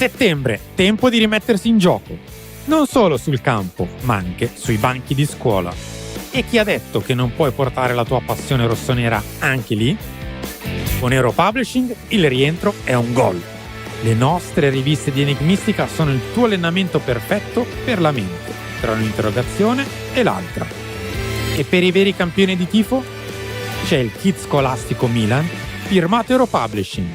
Settembre, tempo di rimettersi in gioco. Non solo sul campo, ma anche sui banchi di scuola. E chi ha detto che non puoi portare la tua passione rossonera anche lì? Con Euro Publishing il rientro è un gol. Le nostre riviste di Enigmistica sono il tuo allenamento perfetto per la mente, tra un'interrogazione e l'altra. E per i veri campioni di tifo? C'è il kit scolastico Milan, firmato Euro Publishing.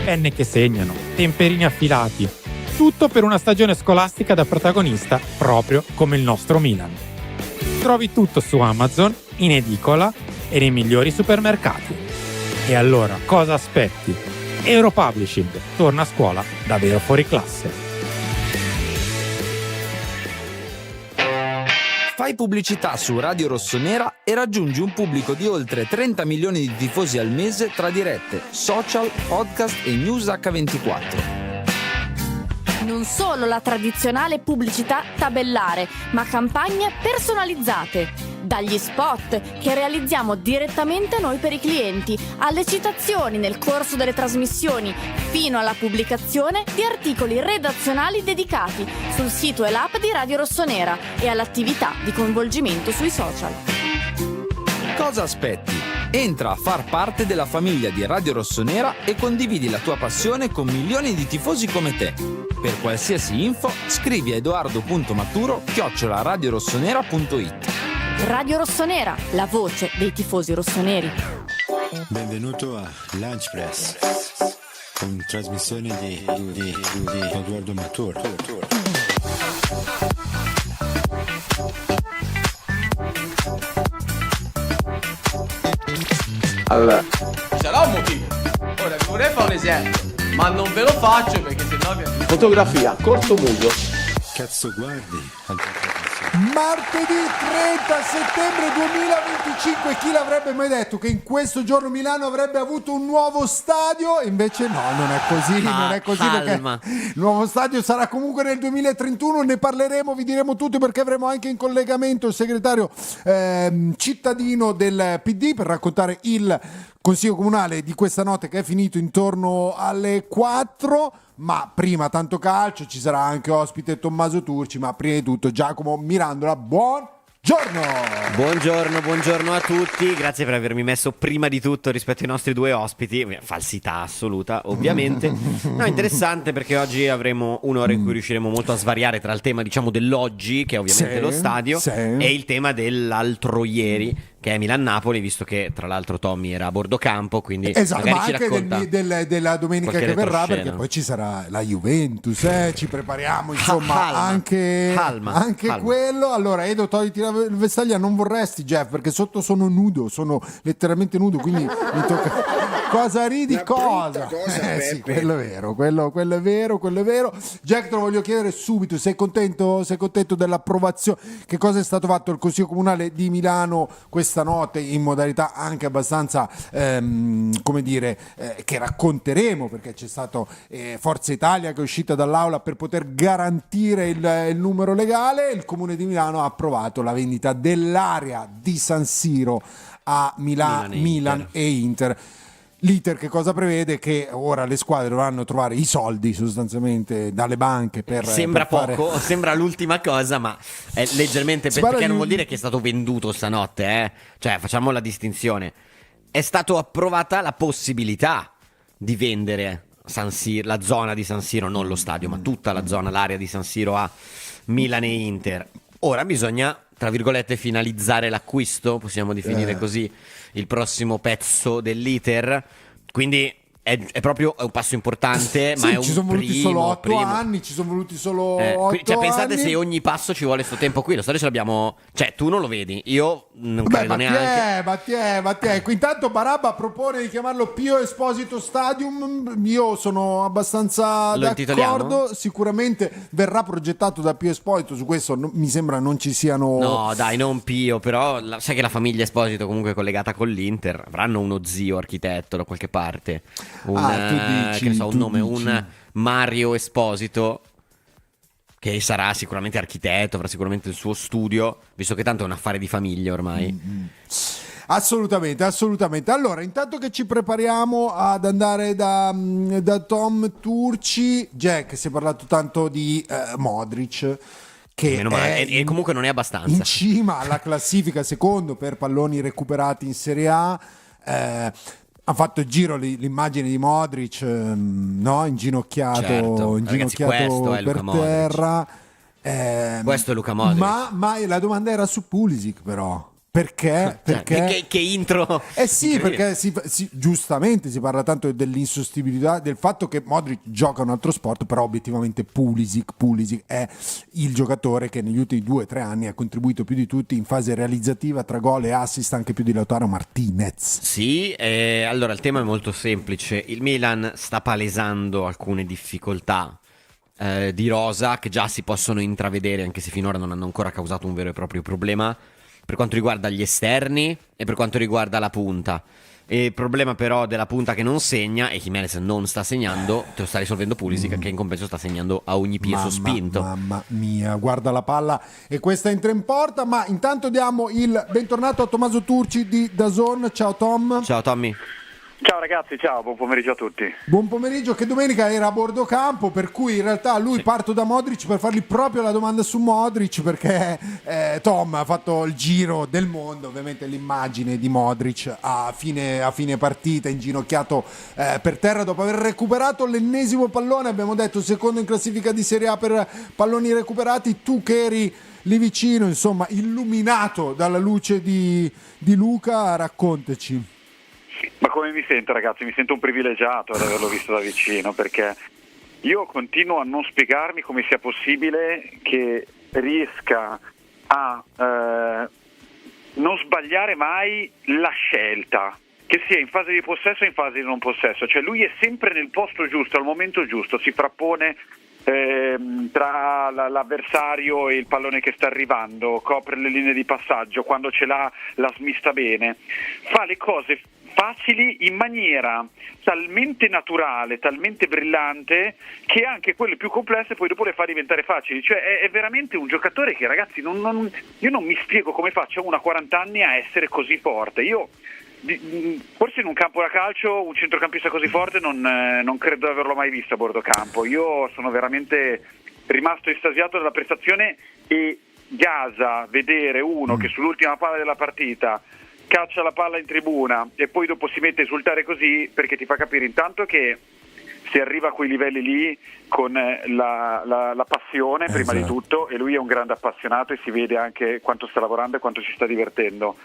Penne che segnano, temperini affilati, tutto per una stagione scolastica da protagonista proprio come il nostro Milan. Trovi tutto su Amazon, in edicola e nei migliori supermercati. E allora cosa aspetti? Euro Publishing torna a scuola davvero fuori classe. Fai pubblicità su Radio Rossonera e raggiungi un pubblico di oltre 30 milioni di tifosi al mese tra dirette, social, podcast e news H24. Non solo la tradizionale pubblicità tabellare, ma campagne personalizzate. Dagli spot che realizziamo direttamente noi per i clienti, alle citazioni nel corso delle trasmissioni, fino alla pubblicazione di articoli redazionali dedicati sul sito e l'app di Radio Rossonera e all'attività di coinvolgimento sui social. Cosa aspetti? Entra a far parte della famiglia di Radio Rossonera e condividi la tua passione con milioni di tifosi come te. Per qualsiasi info scrivi a edoardo.maturo@radiorossonera.it. Radio Rossonera, la voce dei tifosi rossoneri. Benvenuto a Lunch Press, con trasmissione di Edoardo Maturo. Allora, sarà un motivo. Ora vi vorrei fare un esempio, ma non ve lo faccio perché sennò vi... Fotografia, corto muso. Cazzo guardi? Martedì 30 settembre 2025, chi l'avrebbe mai detto che in questo giorno Milano avrebbe avuto un nuovo stadio? E invece no, non è così, non è così, calma. perché il nuovo stadio sarà comunque nel 2031, ne parleremo, vi diremo tutto perché avremo anche in collegamento il segretario cittadino del PD per raccontare il Consiglio Comunale di questa notte che è finito intorno alle 4. Ma prima tanto calcio, ci sarà anche ospite Tommaso Turci, ma prima di tutto Giacomo Mirandola, buongiorno! Buongiorno a tutti, grazie per avermi messo prima di tutto rispetto ai nostri due ospiti, falsità assoluta ovviamente. No, interessante perché oggi avremo un'ora in cui riusciremo molto a svariare tra il tema diciamo dell'oggi, che è ovviamente lo stadio, e il tema dell'altro ieri, che è Milan-Napoli, visto che tra l'altro Tommy era a bordo campo, quindi esatto, magari ma ci anche racconta della domenica che verrà, retroscena. perché poi ci sarà la Juventus, ci prepariamo insomma Calma, anche calma. quello. Allora Edo, togliti la vestaglia, non vorresti Jeff, perché sotto sono nudo, sono letteralmente nudo, quindi mi tocca... Cosa ridi? Cosa? Sì, quello è vero, quello è vero. Jack, te lo voglio chiedere subito, sei contento dell'approvazione? Che cosa è stato fatto il Consiglio Comunale di Milano questa notte in modalità anche abbastanza che racconteremo, perché c'è stato Forza Italia che è uscita dall'aula per poter garantire il numero legale. Il Comune di Milano ha approvato la vendita dell'area di San Siro a Milan e Inter. L'iter che cosa prevede? Che ora le squadre dovranno trovare i soldi sostanzialmente dalle banche per sembra per poco, sembra l'ultima cosa, ma è leggermente perché non vuol dire che è stato venduto stanotte, Cioè, facciamo la distinzione. È stata approvata la possibilità di vendere San Siro, la zona di San Siro, non lo stadio, ma tutta la zona, l'area di San Siro a Milan e Inter. Ora bisogna, tra virgolette, finalizzare l'acquisto, possiamo definire così il prossimo pezzo dell'iter, quindi è proprio un passo importante, ma è un ci sono voluti primo, solo 8 anni, ci sono voluti solo 8 cioè, pensate anni. se ogni passo ci vuole sto tempo qui, lo stadio ce l'abbiamo, cioè tu non lo vedi, io non credo neanche. Ma ti è. Intanto Barabba propone di chiamarlo Pio Esposito Stadium, io sono abbastanza d'accordo, sicuramente verrà progettato da Pio Esposito, su questo mi sembra non ci siano... No dai, non Pio, però sai che la famiglia Esposito comunque è collegata con l'Inter, avranno uno zio architetto da qualche parte. Tu dici, che ne so, un nome, dici. un Mario Esposito, che sarà sicuramente architetto, avrà sicuramente il suo studio, visto che tanto è un affare di famiglia ormai. Assolutamente. Allora, intanto che ci prepariamo ad andare da Tom Turci, Jack, si è parlato tanto di Modric, che Meno male, e comunque non è abbastanza. in cima alla classifica, secondo per palloni recuperati in Serie A. Ha fatto il giro l'immagine di Modric, no? Inginocchiato, Certo. Ragazzi, questo è per Luka Modric. terra. Questo è Luka Modric. Ma la domanda era su Pulisic, però. Perché? Che intro. Eh sì, incredibile. perché giustamente si parla tanto dell'insostituibilità, del fatto che Modric gioca un altro sport, però obiettivamente Pulisic è il giocatore che negli ultimi 2 o 3 anni ha contribuito più di tutti in fase realizzativa, tra gol e assist, anche più di Lautaro Martinez. Sì, allora il tema è molto semplice. Il Milan sta palesando alcune difficoltà di rosa che già si possono intravedere, anche se finora non hanno ancora causato un vero e proprio problema, per quanto riguarda gli esterni e per quanto riguarda la punta. E il problema però della punta che non segna, e Jimenez non sta segnando, te lo sta risolvendo Pulisic, che in compenso sta segnando a ogni piede sospinto. Mamma mia, guarda la palla e questa entra in porta, ma intanto diamo il bentornato a Tommaso Turci di DAZN. Ciao Tom. Ciao Tommy. Ciao ragazzi, ciao, buon pomeriggio a tutti. Buon pomeriggio, che domenica era a bordo campo, per cui in realtà parto da Modric per fargli proprio la domanda su Modric, perché Tom ha fatto il giro del mondo, ovviamente l'immagine di Modric a fine partita, inginocchiato per terra dopo aver recuperato l'ennesimo pallone, abbiamo detto secondo in classifica di Serie A per palloni recuperati, tu che eri lì vicino, insomma illuminato dalla luce di Luca, raccontaci. Ma come mi sento ragazzi? Mi sento un privilegiato ad averlo visto da vicino, perché io continuo a non spiegarmi come sia possibile che riesca a non sbagliare mai la scelta, che sia in fase di possesso o in fase di non possesso, cioè lui è sempre nel posto giusto, al momento giusto, si frappone tra l'avversario e il pallone che sta arrivando, copre le linee di passaggio, quando ce l'ha la smista bene, fa le cose facili in maniera talmente naturale, talmente brillante, che anche quelle più complesse poi dopo le fa diventare facili. Cioè è veramente un giocatore che, ragazzi, io non mi spiego come faccia uno a 40 anni a essere così forte. Io forse in un campo da calcio un centrocampista così forte non credo di averlo mai visto a bordo campo. Io sono veramente rimasto estasiato dalla prestazione, e gasa vedere uno che sull'ultima palla della partita caccia la palla in tribuna e poi dopo si mette a esultare così, perché ti fa capire intanto che si arriva a quei livelli lì con la passione, prima di tutto, e lui è un grande appassionato e si vede anche quanto sta lavorando e quanto ci sta divertendo,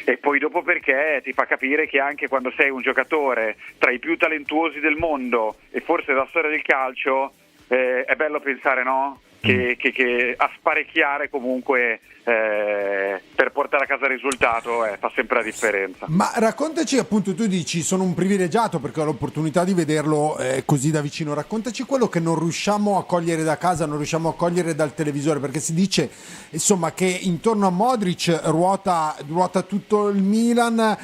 e poi dopo perché ti fa capire che anche quando sei un giocatore tra i più talentuosi del mondo e forse della storia del calcio, è bello pensare, no? Che a sparecchiare comunque per portare a casa il risultato fa sempre la differenza. Ma raccontaci, appunto, tu dici sono un privilegiato perché ho l'opportunità di vederlo così da vicino, raccontaci quello che non riusciamo a cogliere da casa, non riusciamo a cogliere dal televisore, perché si dice insomma che intorno a Modric ruota tutto il Milan,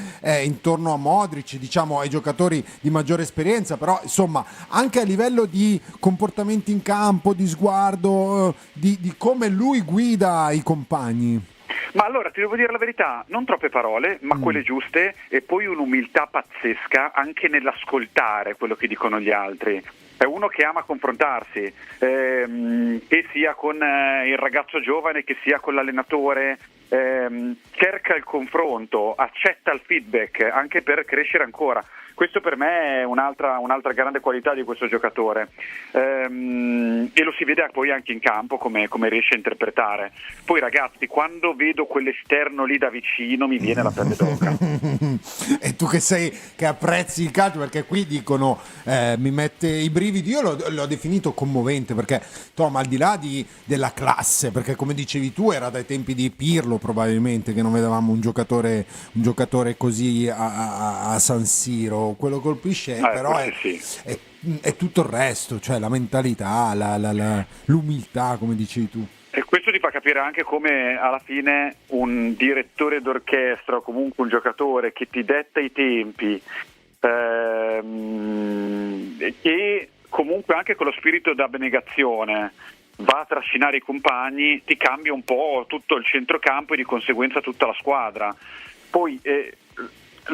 intorno a Modric, diciamo ai giocatori di maggiore esperienza, però insomma anche a livello di comportamenti in campo, di sguardo, di come lui guida i compagni. Ma allora ti devo dire la verità, non troppe parole, ma quelle giuste, e poi un'umiltà pazzesca anche nell'ascoltare quello che dicono gli altri. È uno che ama confrontarsi, che sia con il ragazzo giovane, che sia con l'allenatore, cerca il confronto, accetta il feedback anche per crescere ancora. Questo per me è un'altra grande qualità di questo giocatore, e lo si vede poi anche in campo come riesce a interpretare. Poi ragazzi, quando vedo quell'esterno lì da vicino mi viene la pelle d'oca. E tu che apprezzi il calcio, perché qui dicono mi mette i brividi, io l'ho definito commovente, perché Tom, al di là della classe, perché come dicevi tu era dai tempi di Pirlo probabilmente che non vedevamo un giocatore così a San Siro, quello colpisce, però è tutto il resto, cioè la mentalità, l'umiltà, come dicevi tu. E questo ti fa capire anche come alla fine un direttore d'orchestra o comunque un giocatore che ti detta i tempi, e comunque anche con lo spirito d'abnegazione va a trascinare i compagni, ti cambia un po' tutto il centrocampo e di conseguenza tutta la squadra. Poi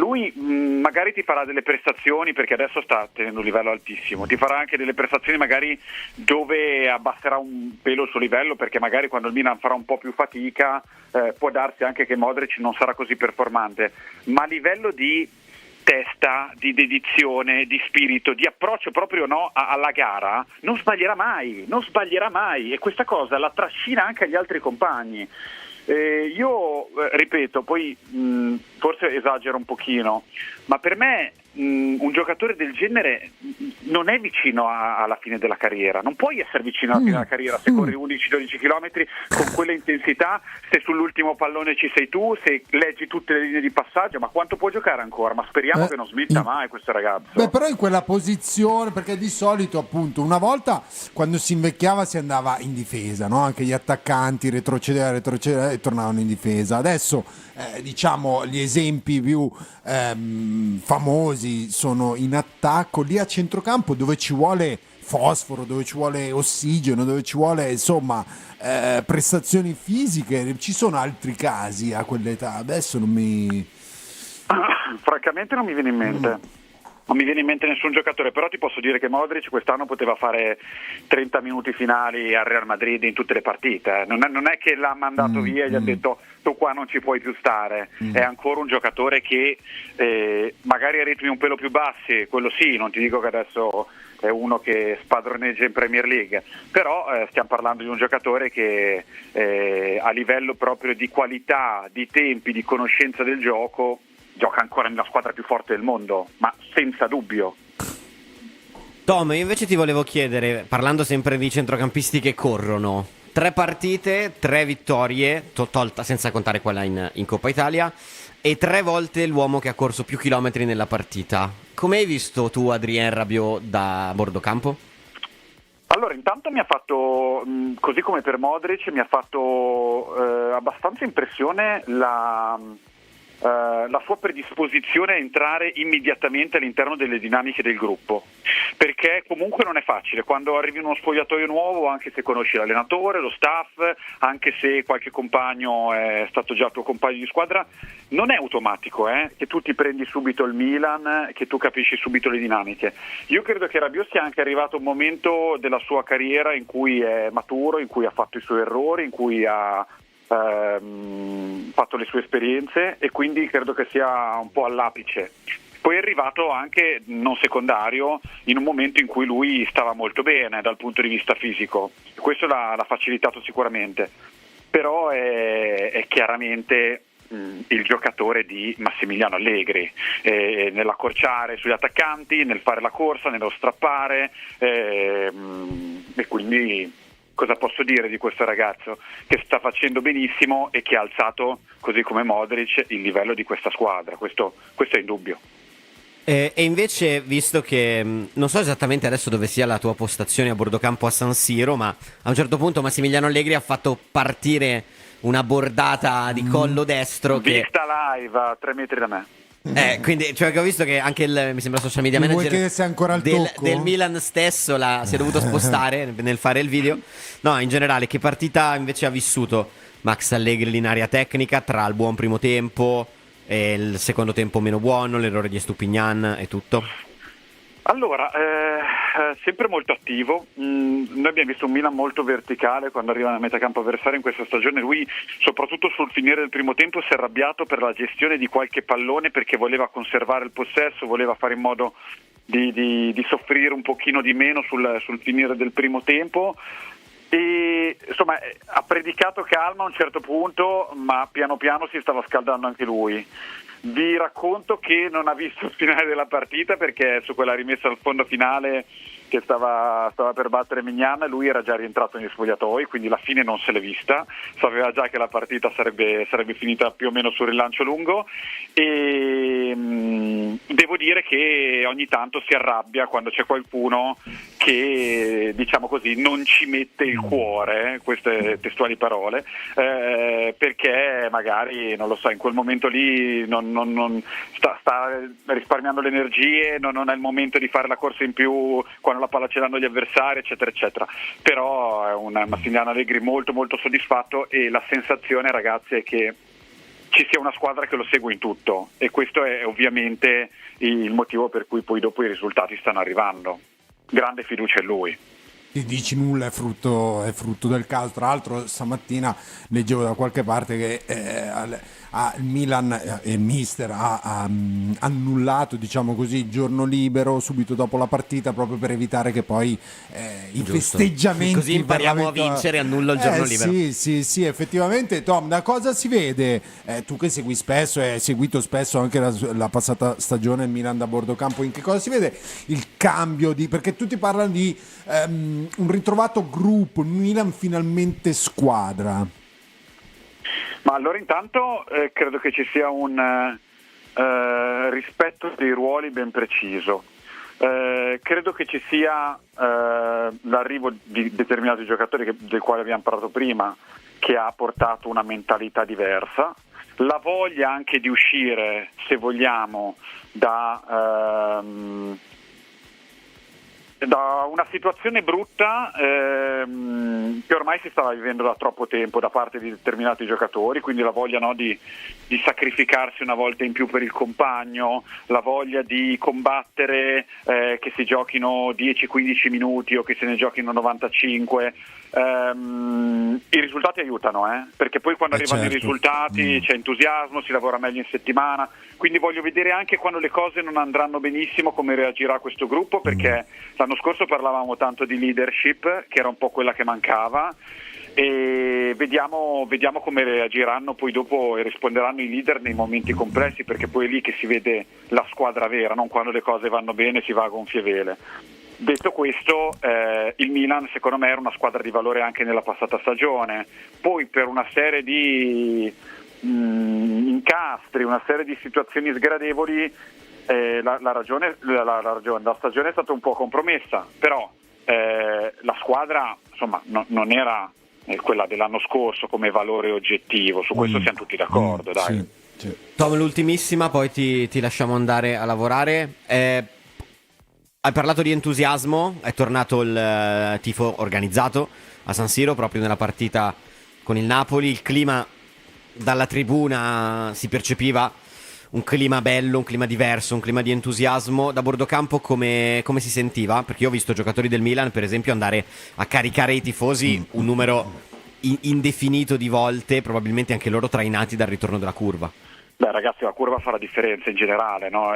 lui magari ti farà delle prestazioni, perché adesso sta tenendo un livello altissimo, ti farà anche delle prestazioni magari dove abbasserà un pelo il suo livello, perché magari quando il Milan farà un po' più fatica può darsi anche che Modric non sarà così performante, ma a livello di testa, di dedizione, di spirito, di approccio proprio alla gara, non sbaglierà mai, e questa cosa la trascina anche agli altri compagni. Io ripeto, poi forse esagero un pochino, ma per me un giocatore del genere non è vicino alla fine della carriera, non puoi essere vicino alla fine della carriera se corri 11-12 km con quella intensità, se sull'ultimo pallone ci sei tu, se leggi tutte le linee di passaggio, ma quanto può giocare ancora? Ma speriamo che non smetta mai questo ragazzo. Beh, però in quella posizione, perché di solito appunto una volta quando si invecchiava si andava in difesa, no? Anche gli attaccanti retrocedevano e tornavano in difesa. Adesso diciamo gli esempi più famosi sono in attacco, lì a centrocampo dove ci vuole fosforo, dove ci vuole ossigeno, dove ci vuole insomma prestazioni fisiche. Ci sono altri casi a quell'età, adesso non mi... Francamente non mi viene in mente. Non mi viene in mente nessun giocatore, però ti posso dire che Modric quest'anno poteva fare 30 minuti finali al Real Madrid in tutte le partite. Non è che l'ha mandato via e gli ha detto tu qua non ci puoi più stare. È ancora un giocatore che magari a ritmi un pelo più bassi, quello sì, non ti dico che adesso è uno che spadroneggia in Premier League, però stiamo parlando di un giocatore che a livello proprio di qualità, di tempi, di conoscenza del gioco gioca ancora nella squadra più forte del mondo, ma senza dubbio. Tom, io invece ti volevo chiedere, parlando sempre di centrocampisti che corrono, 3 partite, 3 vittorie, tolta senza contare quella in Coppa Italia, e 3 volte l'uomo che ha corso più chilometri nella partita. Come hai visto tu Adrien Rabiot da bordo campo? Allora, intanto mi ha fatto, così come per Modric, mi ha fatto abbastanza impressione la sua predisposizione a entrare immediatamente all'interno delle dinamiche del gruppo, perché comunque non è facile quando arrivi in uno spogliatoio nuovo, anche se conosci l'allenatore, lo staff, anche se qualche compagno è stato già tuo compagno di squadra, non è automatico che tu ti prendi subito il Milan, che tu capisci subito le dinamiche. Io credo che Rabiot sia anche arrivato un momento della sua carriera in cui è maturo, in cui ha fatto i suoi errori, in cui ha fatto le sue esperienze, e quindi credo che sia un po' all'apice. Poi è arrivato anche non secondario in un momento in cui lui stava molto bene dal punto di vista fisico, questo l'ha facilitato sicuramente, però è chiaramente il giocatore di Massimiliano Allegri, nell'accorciare sugli attaccanti, nel fare la corsa, nello strappare, e quindi cosa posso dire di questo ragazzo che sta facendo benissimo e che ha alzato, così come Modric, il livello di questa squadra, questo è indubbio. E invece, visto che non so esattamente adesso dove sia la tua postazione a bordo campo a San Siro, ma a un certo punto Massimiliano Allegri ha fatto partire una bordata di collo destro vista live a 3 metri da me. Quindi cioè, che ho visto che anche mi sembra social media manager ancora del Milan stesso si è dovuto spostare nel fare il video. No, in generale, che partita invece ha vissuto Max Allegri in area tecnica, tra il buon primo tempo e il secondo tempo meno buono, l'errore di Estupignan e tutto? Allora, sempre molto attivo. Noi abbiamo visto un Milan molto verticale quando arriva nel metacampo avversario in questa stagione. Lui, soprattutto sul finire del primo tempo, si è arrabbiato per la gestione di qualche pallone, perché voleva conservare il possesso, voleva fare in modo di soffrire un pochino di meno sul finire del primo tempo. E insomma ha predicato calma a un certo punto, ma piano piano si stava scaldando anche lui. Vi racconto che non ha visto il finale della partita, perché su quella rimessa al fondo finale che stava per battere Mignan, lui era già rientrato negli spogliatoi, quindi la fine non se l'è vista, sapeva già che la partita sarebbe finita più o meno sul rilancio lungo, e devo dire che ogni tanto si arrabbia quando c'è qualcuno che, diciamo così, non ci mette il cuore, queste testuali parole, perché magari, non lo so, in quel momento lì non sta risparmiando le energie, non è il momento di fare la corsa in più quando la palla ce l'hanno gli avversari, eccetera eccetera. Però è un Massimiliano Allegri molto molto soddisfatto, e la sensazione, ragazzi, è che ci sia una squadra che lo segue in tutto, e questo è ovviamente il motivo per cui poi dopo i risultati stanno arrivando. Grande fiducia in lui. Ti dici nulla, è frutto del caso. Tra l'altro stamattina leggevo da qualche parte che il Milan, il mister ha annullato, diciamo così, il giorno libero subito dopo la partita, proprio per evitare che poi i festeggiamenti, così impariamo a vincere, annullo il giorno libero. Sì, effettivamente. Tom, da cosa si vede, tu che segui spesso e hai seguito spesso anche la passata stagione il Milan da bordo campo, in che cosa si vede il cambio perché tutti parlano di un ritrovato gruppo, il Milan finalmente squadra? Ma allora intanto credo che ci sia un rispetto dei ruoli ben preciso. Credo che ci sia l'arrivo di determinati giocatori del quale abbiamo parlato prima, che ha portato una mentalità diversa, la voglia anche di uscire, se vogliamo, da una situazione brutta che ormai si stava vivendo da troppo tempo da parte di determinati giocatori, quindi la voglia, no, di sacrificarsi una volta in più per il compagno, la voglia di combattere, che si giochino 10-15 minuti o che se ne giochino 95. I risultati aiutano, perché poi quando arrivano i risultati c'è entusiasmo, si lavora meglio in settimana, quindi voglio vedere anche quando le cose non andranno benissimo come reagirà questo gruppo, perché l'anno scorso parlavamo tanto di leadership, che era un po' quella che mancava, e vediamo come reagiranno poi dopo e risponderanno i leader nei momenti compressi, perché poi è lì che si vede la squadra vera, non quando le cose vanno bene si va a gonfie vele. Detto questo, il Milan secondo me era una squadra di valore anche nella passata stagione, poi per una serie di incastri, una serie di situazioni sgradevoli, la stagione è stata un po' compromessa, però la squadra insomma non era quella dell'anno scorso come valore oggettivo, su questo siamo tutti d'accordo. Dai. Sì. Tom, l'ultimissima, poi ti lasciamo andare a lavorare. Hai parlato di entusiasmo, è tornato il tifo organizzato a San Siro proprio nella partita con il Napoli, il clima dalla tribuna si percepiva un clima bello, un clima diverso, un clima di entusiasmo. Da bordo campo come si sentiva? Perché io ho visto giocatori del Milan, per esempio, andare a caricare i tifosi un numero indefinito di volte, probabilmente anche loro trainati dal ritorno della curva. Beh ragazzi, la curva fa la differenza in generale, no?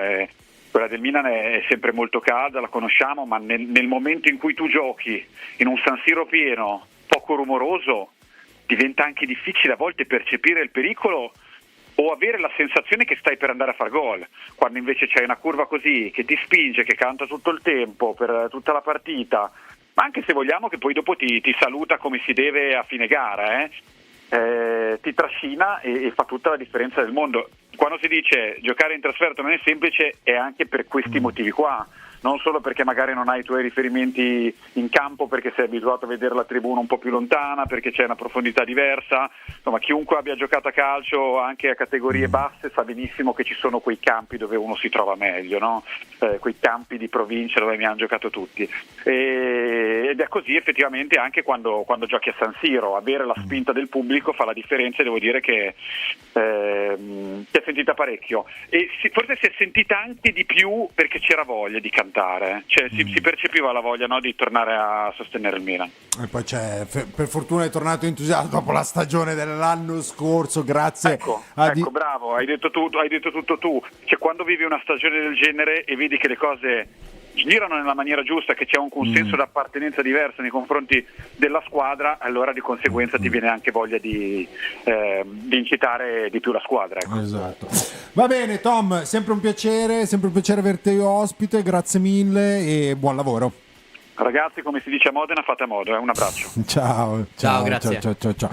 Quella del Milan è sempre molto calda, la conosciamo, ma nel momento in cui tu giochi in un San Siro pieno, poco rumoroso, diventa anche difficile a volte percepire il pericolo o avere la sensazione che stai per andare a far gol, quando invece c'è una curva così che ti spinge, che canta tutto il tempo per tutta la partita, ma anche se vogliamo che poi dopo ti saluta come si deve a fine gara, ti trascina e fa tutta la differenza del mondo. Quando si dice giocare in trasferta non è semplice, è anche per questi motivi qua, non solo perché magari non hai i tuoi riferimenti in campo, perché sei abituato a vedere la tribuna un po' più lontana, perché c'è una profondità diversa. Insomma, chiunque abbia giocato a calcio anche a categorie basse sa benissimo che ci sono quei campi dove uno si trova meglio, no? Quei campi di provincia dove mi hanno giocato tutti, ed è così effettivamente anche quando giochi a San Siro. Avere la spinta del pubblico fa la differenza, e devo dire che si è sentita parecchio, e forse si è sentita anche di più perché c'era voglia di cantare, cioè si percepiva la voglia, no, di tornare a sostenere il Milan. E poi per fortuna è tornato entusiasmo dopo la stagione dell'anno scorso, grazie. Ecco, bravo, hai detto tutto tu. Cioè, quando vivi una stagione del genere e vedi che le cose girano nella maniera giusta, che c'è un consenso d'appartenenza diverso nei confronti della squadra, allora di conseguenza ti viene anche voglia di incitare di più la squadra, ecco. Esatto. Va bene Tom, sempre un piacere averti ospite, grazie mille e buon lavoro. Ragazzi, come si dice a Modena, fate a modo, un abbraccio. Ciao, grazie. Ciao.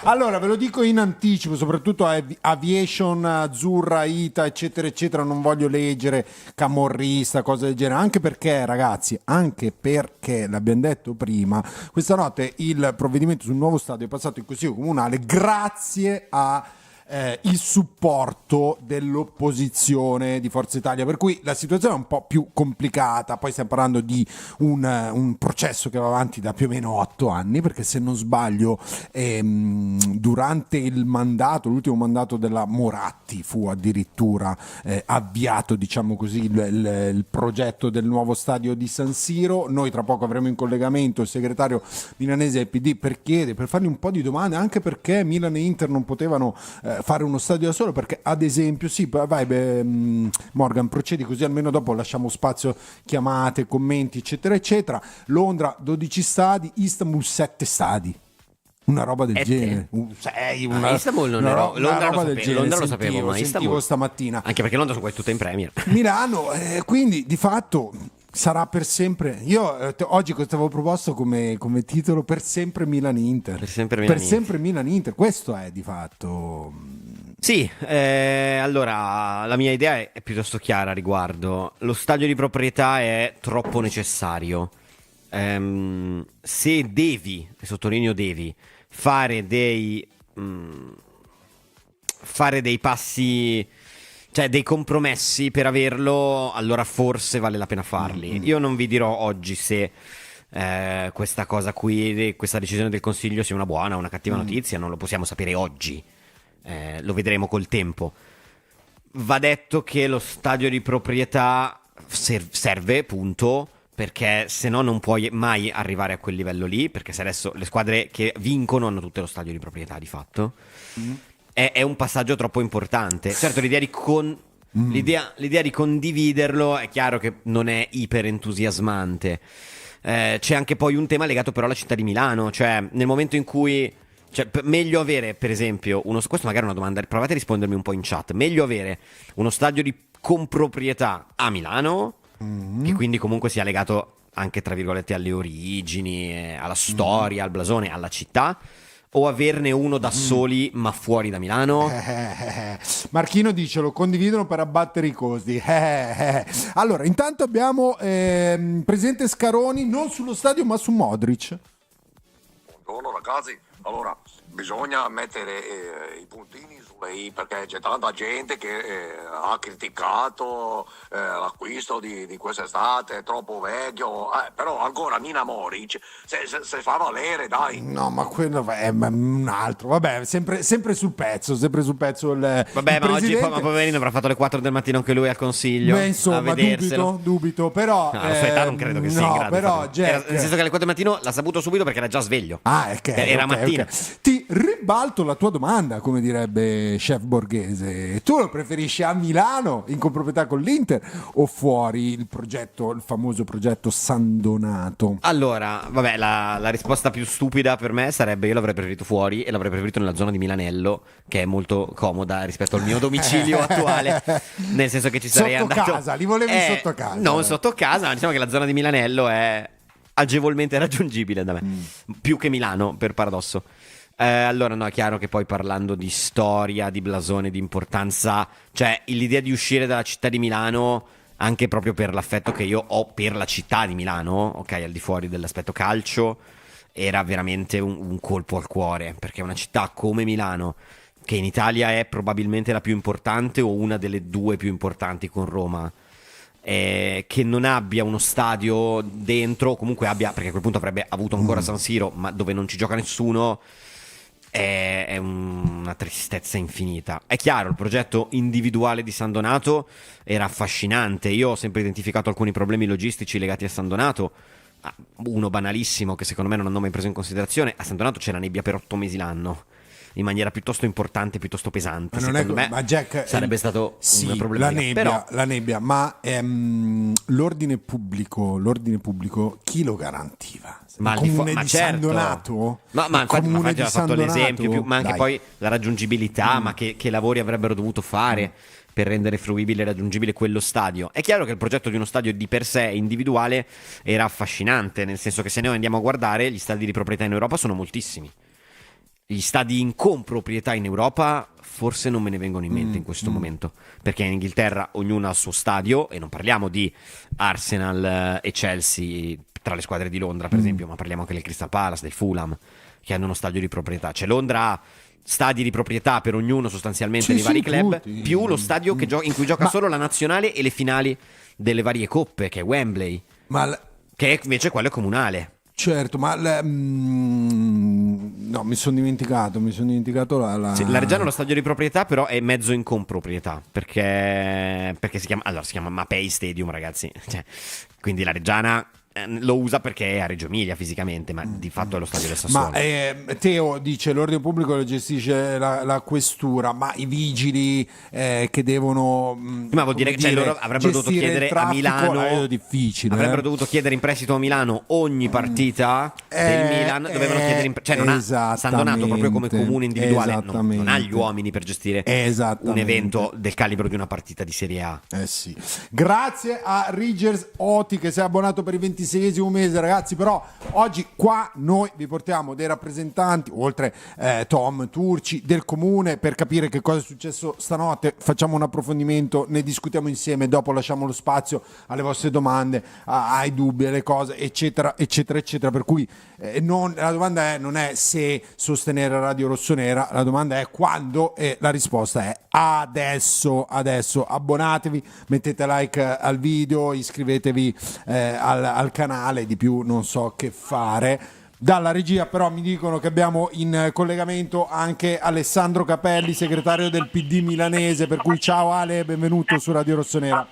Allora, ve lo dico in anticipo, soprattutto Aviation, Azzurra, Ita, eccetera, eccetera, non voglio leggere camorrista, cose del genere, anche perché, ragazzi, l'abbiamo detto prima, questa notte il provvedimento sul nuovo stadio è passato in consiglio comunale grazie a il supporto dell'opposizione di Forza Italia, per cui la situazione è un po' più complicata. Poi stiamo parlando di un processo che va avanti da più o meno 8 anni, perché se non sbaglio durante il mandato, l'ultimo mandato della Moratti, fu addirittura avviato, diciamo così, il progetto del nuovo stadio di San Siro. Noi tra poco avremo in collegamento il segretario milanese del PD per fargli un po' di domande, anche perché Milan e Inter non potevano fare uno stadio da solo, perché ad esempio Morgan, procedi, così almeno dopo lasciamo spazio chiamate, commenti, eccetera eccetera. Londra 12 stadi, Istanbul 7 stadi. Una roba del genere. Istanbul non ero. Londra lo sapevo, ma Istanbul stamattina. Anche perché Londra sono quasi tutte in Premier. Milano, quindi di fatto sarà per sempre. Io oggi ti avevo proposto come titolo per sempre Milan-Inter. Per sempre Milan-Inter. Questo è di fatto. Sì, allora la mia idea è piuttosto chiara a riguardo. Lo stadio di proprietà è troppo necessario. Se devi, e sottolineo devi, fare dei passi, cioè dei compromessi per averlo, allora forse vale la pena farli. Io non vi dirò oggi se questa cosa qui, questa decisione del Consiglio sia una buona o una cattiva notizia, non lo possiamo sapere oggi, lo vedremo col tempo. Va detto che lo stadio di proprietà serve, punto, perché se no non puoi mai arrivare a quel livello lì, perché se adesso le squadre che vincono hanno tutte lo stadio di proprietà di fatto, è un passaggio troppo importante. Certo, l'idea di condividerlo è chiaro che non è iper entusiasmante. C'è anche poi un tema legato però alla città di Milano, cioè nel momento in cui, cioè, meglio avere per esempio questo magari è una domanda, provate a rispondermi un po' in chat, meglio avere uno stadio con proprietà a Milano, che quindi comunque sia legato anche tra virgolette alle origini, alla storia, al blasone, alla città, o averne uno da soli ma fuori da Milano? Marchino dice lo condividono per abbattere i costi. Allora intanto abbiamo presidente Scaroni non sullo stadio ma su Modric. Buongiorno ragazzi, allora bisogna mettere i puntini sulle i, perché c'è tanta gente che ha criticato l'acquisto di quest'estate, è troppo vecchio, però ancora Nina Moric se fa valere, dai. No, ma quello è un altro, vabbè, sempre sul pezzo Vabbè, ma oggi poverino avrà fatto le 4 del mattino anche lui al Consiglio. Beh, insomma, a vederselo. dubito, però no, l'età non credo che sia in grado però Jack, nel senso che alle 4 del mattino l'ha saputo subito perché era già sveglio. Era mattina. Okay. Ti ribalto la tua domanda, come direbbe Chef Borghese. Tu lo preferisci a Milano in comproprietà con l'Inter o fuori il famoso progetto San Donato? Allora, vabbè, la risposta più stupida per me sarebbe: io l'avrei preferito fuori e l'avrei preferito nella zona di Milanello, che è molto comoda rispetto al mio domicilio attuale, nel senso che ci sarei sotto andato casa, li volevi sotto casa? Non sotto casa, ma diciamo che la zona di Milanello è agevolmente raggiungibile da me, più che Milano, per paradosso. Allora no, è chiaro che poi parlando di storia, di blasone, di importanza, cioè l'idea di uscire dalla città di Milano, anche proprio per l'affetto che io ho per la città di Milano, ok, al di fuori dell'aspetto calcio, era veramente un colpo al cuore, perché una città come Milano, che in Italia è probabilmente la più importante o una delle due più importanti con Roma, che non abbia uno stadio dentro, o comunque abbia, perché a quel punto avrebbe avuto ancora San Siro, ma dove non ci gioca nessuno, è una tristezza infinita. È chiaro, il progetto individuale di San Donato era affascinante. Io ho sempre identificato alcuni problemi logistici legati a San Donato. Uno banalissimo che secondo me non hanno mai preso in considerazione: a San Donato c'è la nebbia per 8 mesi l'anno, in maniera piuttosto importante, piuttosto pesante. Secondo me ma Jack, sarebbe stato un problema. La nebbia, ma l'ordine pubblico chi lo garantiva? Ma il comune di certo. San Donato? Ma infatti ha fatto l'esempio, ma anche Dai. poi la raggiungibilità, ma che lavori avrebbero dovuto fare per rendere fruibile e raggiungibile quello stadio. È chiaro che il progetto di uno stadio di per sé individuale era affascinante, nel senso che se noi andiamo a guardare, gli stadi di proprietà in Europa sono moltissimi. Gli stadi in comproprietà in Europa forse non me ne vengono in mente in questo momento, perché in Inghilterra ognuno ha il suo stadio, e non parliamo di Arsenal e Chelsea tra le squadre di Londra per esempio, ma parliamo anche del Crystal Palace, del Fulham, che hanno uno stadio di proprietà. Cioè Londra ha stadi di proprietà per ognuno sostanzialmente dei Sì, vari sì, club, tutti. più lo stadio in cui gioca solo la nazionale e le finali delle varie coppe, che è Wembley, che invece quello è comunale. Certo, ma no, mi sono dimenticato la... Sì, la Reggiana è lo stadio di proprietà, però è mezzo in comproprietà, perché si chiama Mapei Stadium, ragazzi. Cioè, quindi la Reggiana lo usa perché è a Reggio Emilia fisicamente, ma di fatto è lo stadio del Sassuolo. Ma Teo dice l'ordine pubblico lo gestisce la questura, ma i vigili che devono ma vuol dire che loro avrebbero dovuto chiedere a Milano, è difficile, avrebbero dovuto chiedere in prestito a Milano ogni partita del Milan, dovevano chiedere cioè non ha San Donato proprio come comune individuale non ha gli uomini per gestire un evento del calibro di una partita di Serie A. Sì. Grazie a Rigers Oti che si è abbonato per il 26esimo mese, ragazzi. Però oggi qua noi vi portiamo dei rappresentanti, oltre Tom Turci, del comune, per capire che cosa è successo stanotte. Facciamo un approfondimento, ne discutiamo insieme, dopo lasciamo lo spazio alle vostre domande, ai dubbi, alle cose, eccetera eccetera eccetera. Per cui la domanda non è se sostenere Radio Rossonera, la domanda è quando, e la risposta è adesso. Abbonatevi, mettete like al video, iscrivetevi al canale, di più non so che fare. Dalla regia però mi dicono che abbiamo in collegamento anche Alessandro Capelli, segretario del PD milanese, per cui ciao Ale, benvenuto su Radio Rossonera.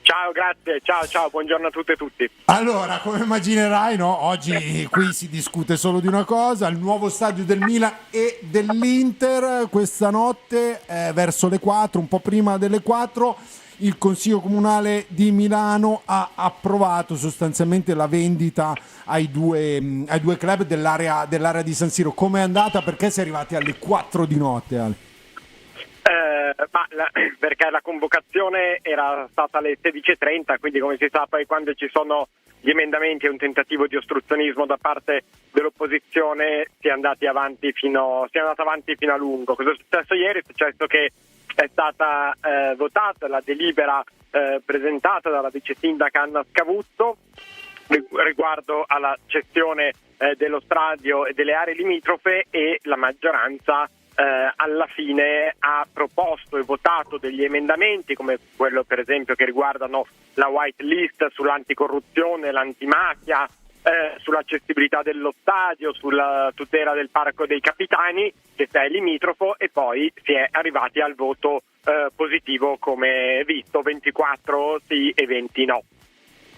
Ciao, grazie, ciao, buongiorno a tutte e tutti. Allora, come immaginerai, no? Oggi qui si discute solo di una cosa, il nuovo stadio del Milan e dell'Inter. Questa notte, verso le 4, un po' prima delle 4, il Consiglio Comunale di Milano ha approvato sostanzialmente la vendita ai due club dell'area di San Siro. Com'è andata? Perché si è arrivati alle 4 di notte, Ale? Perché la convocazione era stata alle 16:30, quindi come si sa poi quando ci sono gli emendamenti e un tentativo di ostruzionismo da parte dell'opposizione si è andato avanti fino a lungo. Cosa è successo ieri? È successo che è stata votata la delibera presentata dalla vice sindaca Anna Scavuzzo riguardo alla gestione dello stadio e delle aree limitrofe, e la maggioranza alla fine ha proposto e votato degli emendamenti come quello per esempio che riguardano la white list sull'anticorruzione, l'antimafia, sull'accessibilità dello stadio, sulla tutela del Parco dei Capitani che è limitrofo, e poi si è arrivati al voto positivo come visto, 24 sì e 20 no.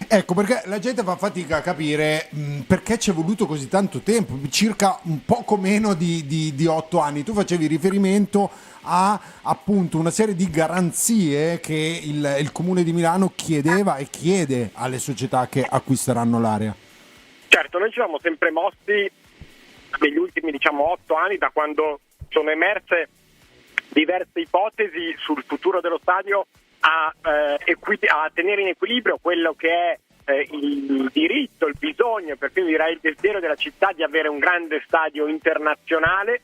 Ecco, perché la gente fa fatica a capire perché ci è voluto così tanto tempo, circa un poco meno di 8 anni. Tu facevi riferimento a appunto una serie di garanzie che il Comune di Milano chiedeva e chiede alle società che acquisteranno l'area. Certo, noi ci siamo sempre mossi negli ultimi 8 anni, da quando sono emerse diverse ipotesi sul futuro dello stadio, a tenere in equilibrio quello che è il diritto, il bisogno, perfino direi il desiderio della città di avere un grande stadio internazionale,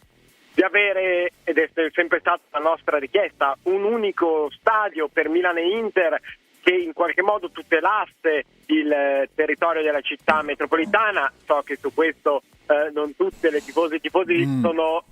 di avere, ed è sempre stata la nostra richiesta, un unico stadio per Milan e Inter che in qualche modo tutelasse il territorio della città metropolitana. So che su questo non tutte le tifosi sono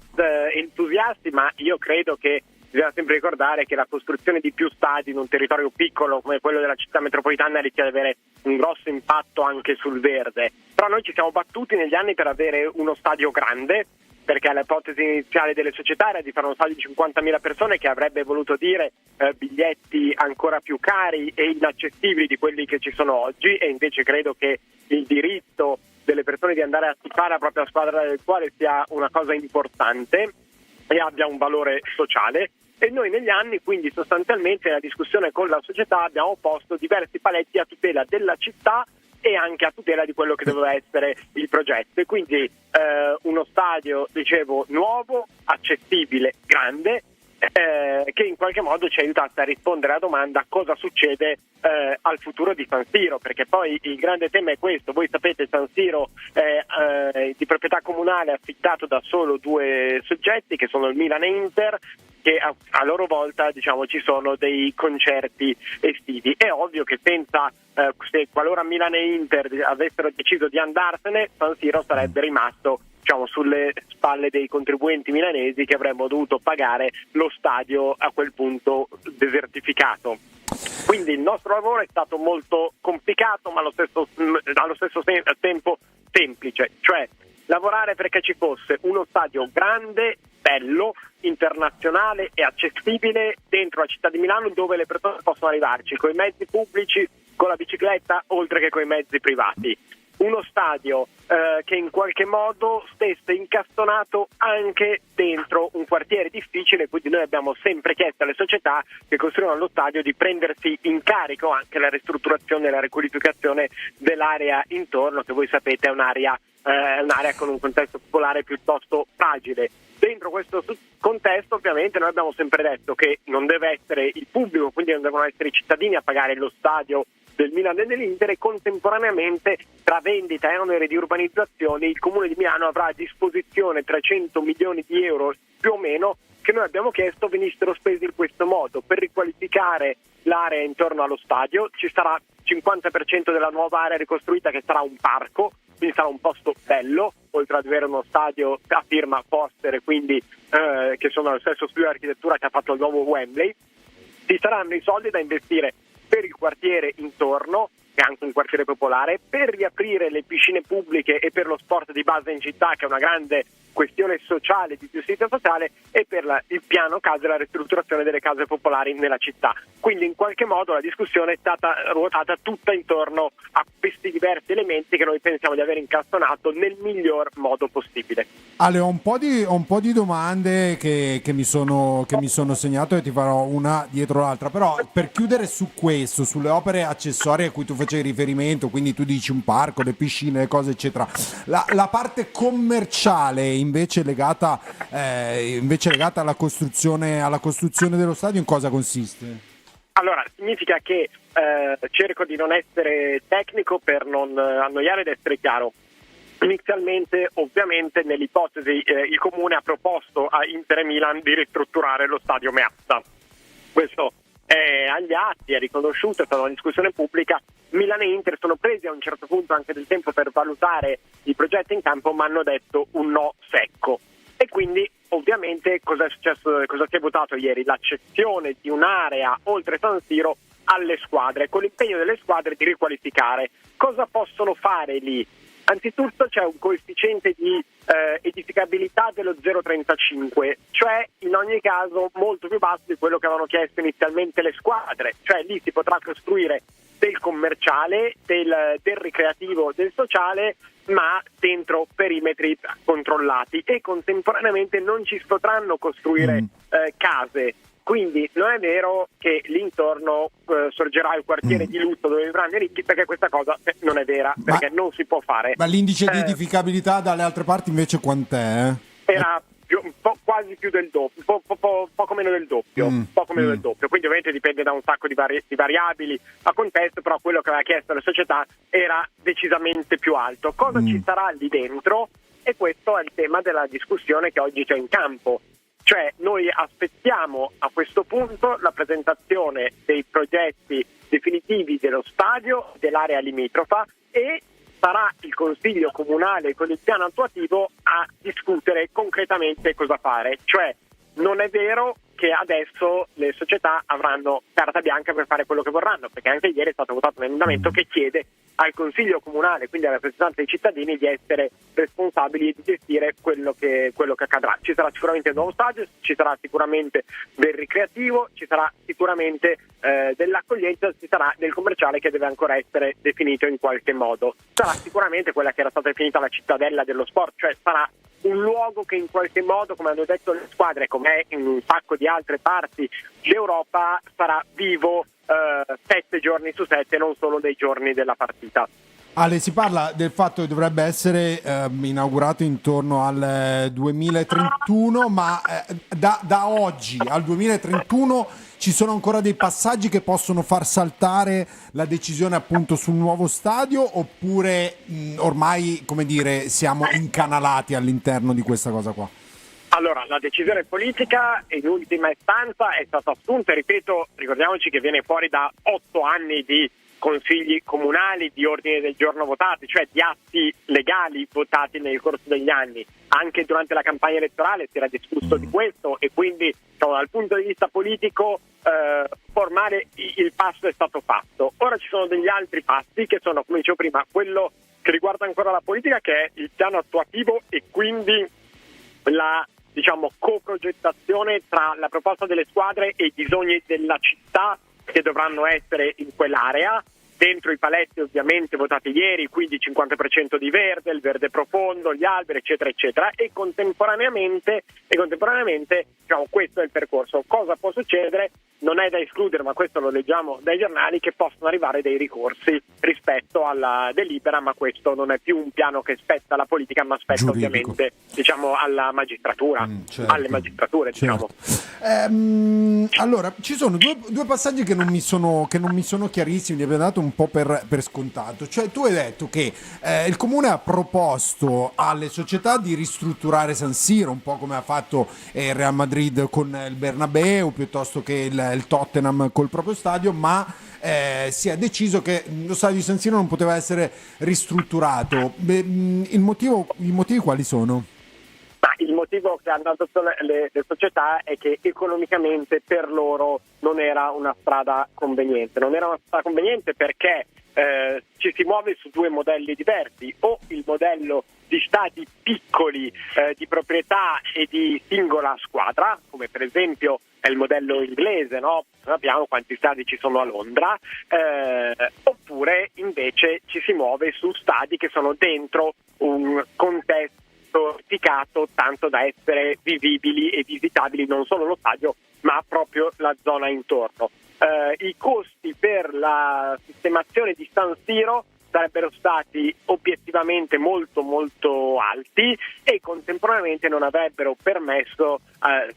entusiasti, ma io credo che bisogna sempre ricordare che la costruzione di più stadi in un territorio piccolo come quello della città metropolitana rischia di avere un grosso impatto anche sul verde. Però noi ci siamo battuti negli anni per avere uno stadio grande, perché l'ipotesi iniziale delle società era di fare uno stadio di 50.000 persone, che avrebbe voluto dire biglietti ancora più cari e inaccessibili di quelli che ci sono oggi, e invece credo che il diritto delle persone di andare a tifare la propria squadra del cuore sia una cosa importante e abbia un valore sociale. E noi negli anni, quindi sostanzialmente nella discussione con la società, abbiamo posto diversi paletti a tutela della città e anche a tutela di quello che doveva essere il progetto. E quindi uno stadio, dicevo, nuovo, accessibile, grande, che in qualche modo ci aiutasse a rispondere alla domanda cosa succede al futuro di San Siro, perché poi il grande tema è questo. Voi sapete, San Siro è di proprietà comunale, affittato da solo 2 soggetti che sono il Milan e Inter, che a loro volta ci sono dei concerti estivi. È ovvio che se qualora Milan e Inter avessero deciso di andarsene, San Siro sarebbe rimasto sulle spalle dei contribuenti milanesi, che avremmo dovuto pagare lo stadio a quel punto desertificato. Quindi il nostro lavoro è stato molto complicato, ma allo stesso tempo semplice, cioè lavorare perché ci fosse uno stadio grande, bello, internazionale e accessibile dentro la città di Milano, dove le persone possono arrivarci con i mezzi pubblici, con la bicicletta, oltre che con i mezzi privati. Uno stadio che in qualche modo stesse incastonato anche dentro un quartiere difficile, quindi noi abbiamo sempre chiesto alle società che costruiscono lo stadio di prendersi in carico anche la ristrutturazione e la riqualificazione dell'area intorno, che voi sapete è un'area con un contesto popolare piuttosto fragile. Dentro questo contesto ovviamente noi abbiamo sempre detto che non deve essere il pubblico, quindi non devono essere i cittadini a pagare lo stadio del Milan e dell'Inter, e contemporaneamente tra vendita e onere di urbanizzazione il Comune di Milano avrà a disposizione 300 milioni di euro più o meno, che noi abbiamo chiesto venissero spesi in questo modo per riqualificare l'area intorno allo stadio. Ci sarà 50% della nuova area ricostruita che sarà un parco, quindi sarà un posto bello, oltre ad avere uno stadio a firma Foster, quindi che sono lo stesso studio di architettura che ha fatto il nuovo Wembley. Ci saranno i soldi da investire per il quartiere intorno, che è anche un quartiere popolare, per riaprire le piscine pubbliche e per lo sport di base in città, che è una grande questione sociale, di giustizia sociale, e per il piano case e la ristrutturazione delle case popolari nella città. Quindi in qualche modo la discussione è stata ruotata tutta intorno a questi diversi elementi che noi pensiamo di aver incastonato nel miglior modo possibile. Ale, ho un po' di domande che mi sono segnato e ti farò una dietro l'altra, però per chiudere su questo, sulle opere accessorie a cui tu facevi riferimento, quindi tu dici un parco, le piscine, le cose eccetera, la parte commerciale invece legata alla costruzione dello stadio, in cosa consiste? Allora, significa che cerco di non essere tecnico per non annoiare ed essere chiaro. Inizialmente, ovviamente, nell'ipotesi il Comune ha proposto a Inter e Milan di ristrutturare lo stadio Meazza. Questo è agli atti, è riconosciuto, è stata una discussione pubblica. Milan e Inter sono presi a un certo punto anche del tempo per valutare i progetti in campo, ma hanno detto un no secco. E quindi ovviamente cosa è successo, cosa si è votato ieri? L'accezione di un'area oltre San Siro alle squadre, con l'impegno delle squadre di riqualificare. Cosa possono fare lì? Anzitutto c'è un coefficiente di edificabilità dello 0,35, cioè in ogni caso molto più basso di quello che avevano chiesto inizialmente le squadre, cioè lì si potrà costruire del commerciale, del ricreativo, del sociale, ma dentro perimetri controllati, e contemporaneamente non ci potranno costruire case. Quindi non è vero che lì intorno sorgerà il quartiere di lutto dove vivranno i ricchi, perché questa cosa non è vera, perché non si può fare. Ma l'indice di edificabilità dalle altre parti invece quant'è? Era quasi più del doppio, poco meno del doppio, del doppio. Quindi ovviamente dipende da un sacco di variabili a contesto, però quello che aveva chiesto la società era decisamente più alto. Cosa ci sarà lì dentro? E questo è il tema della discussione che oggi c'è in campo. Cioè noi aspettiamo a questo punto la presentazione dei progetti definitivi dello stadio, dell'area limitrofa, e sarà il Consiglio Comunale con il piano attuativo a discutere concretamente cosa fare. Cioè non è vero che adesso le società avranno carta bianca per fare quello che vorranno, perché anche ieri è stato votato un emendamento che chiede al Consiglio Comunale, quindi alla rappresentanza dei cittadini, di essere responsabili e di gestire quello che accadrà. Ci sarà sicuramente il nuovo stadio, ci sarà sicuramente del ricreativo, ci sarà sicuramente dell'accoglienza, ci sarà del commerciale che deve ancora essere definito in qualche modo. Sarà sicuramente quella che era stata definita la cittadella dello sport, cioè sarà un luogo che in qualche modo, come hanno detto le squadre, come in un sacco di altre parti d'Europa, sarà vivo 7 giorni su 7, non solo dei giorni della partita. Ale, si parla del fatto che dovrebbe essere inaugurato intorno al 2031, ma da oggi al 2031 ci sono ancora dei passaggi che possono far saltare la decisione appunto sul nuovo stadio, oppure ormai, come dire, siamo incanalati all'interno di questa cosa qua? Allora, la decisione politica in ultima istanza è stata assunta, ripeto, ricordiamoci che viene fuori da 8 anni di consigli comunali, di ordini del giorno votati, cioè di atti legali votati nel corso degli anni. Anche durante la campagna elettorale si era discusso di questo e quindi dal punto di vista politico formale il passo è stato fatto. Ora ci sono degli altri passi che sono, come dicevo prima, quello che riguarda ancora la politica, che è il piano attuativo e quindi la coprogettazione tra la proposta delle squadre e i bisogni della città che dovranno essere in quell'area, dentro i paletti ovviamente votati ieri, quindi 50% di verde, il verde profondo, gli alberi, eccetera, eccetera, e contemporaneamente questo è il percorso. Cosa può succedere? Non è da escludere, ma questo lo leggiamo dai giornali, che possono arrivare dei ricorsi rispetto alla delibera, ma questo non è più un piano che spetta alla politica, ma spetta giuridico, ovviamente alla magistratura, certo, alle magistrature, certo. Allora, ci sono due passaggi che non mi sono chiarissimi, li abbiamo dato un po' per scontato. Cioè, tu hai detto che il Comune ha proposto alle società di ristrutturare San Siro, un po' come ha fatto il Real Madrid con il Bernabeu, piuttosto che il Tottenham col proprio stadio, ma si è deciso che lo stadio di San Siro non poteva essere ristrutturato. I motivi quali sono? Il motivo che hanno dato le società è che economicamente per loro non era una strada conveniente. Non era una strada conveniente perché ci si muove su due modelli diversi: o il modello di stadi piccoli di proprietà e di singola squadra, come per esempio è il modello inglese, no? Sappiamo quanti stadi ci sono a Londra, oppure invece ci si muove su stadi che sono dentro un contesto edificato tanto da essere vivibili e visitabili non solo lo stadio ma proprio la zona intorno. I costi per la sistemazione di San Siro sarebbero stati obiettivamente molto molto alti e contemporaneamente non avrebbero permesso,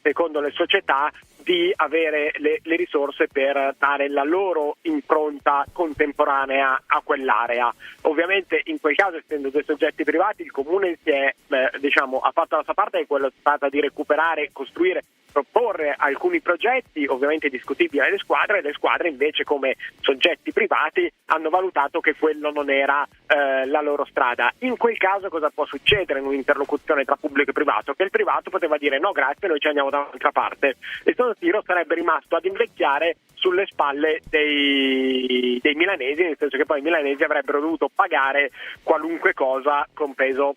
secondo le società, di avere le risorse per dare la loro impronta contemporanea a quell'area. Ovviamente in quel caso, essendo due soggetti privati, il Comune si è ha fatto la sua parte, che è quella stata di recuperare, costruire, proporre alcuni progetti ovviamente discutibili alle squadre, e le squadre invece come soggetti privati hanno valutato che quello non era la loro strada. In quel caso cosa può succedere in un'interlocuzione tra pubblico e privato? Che il privato poteva dire no grazie, noi ci andiamo da un'altra parte, e San Siro sarebbe rimasto ad invecchiare sulle spalle dei milanesi, nel senso che poi i milanesi avrebbero dovuto pagare qualunque cosa, compreso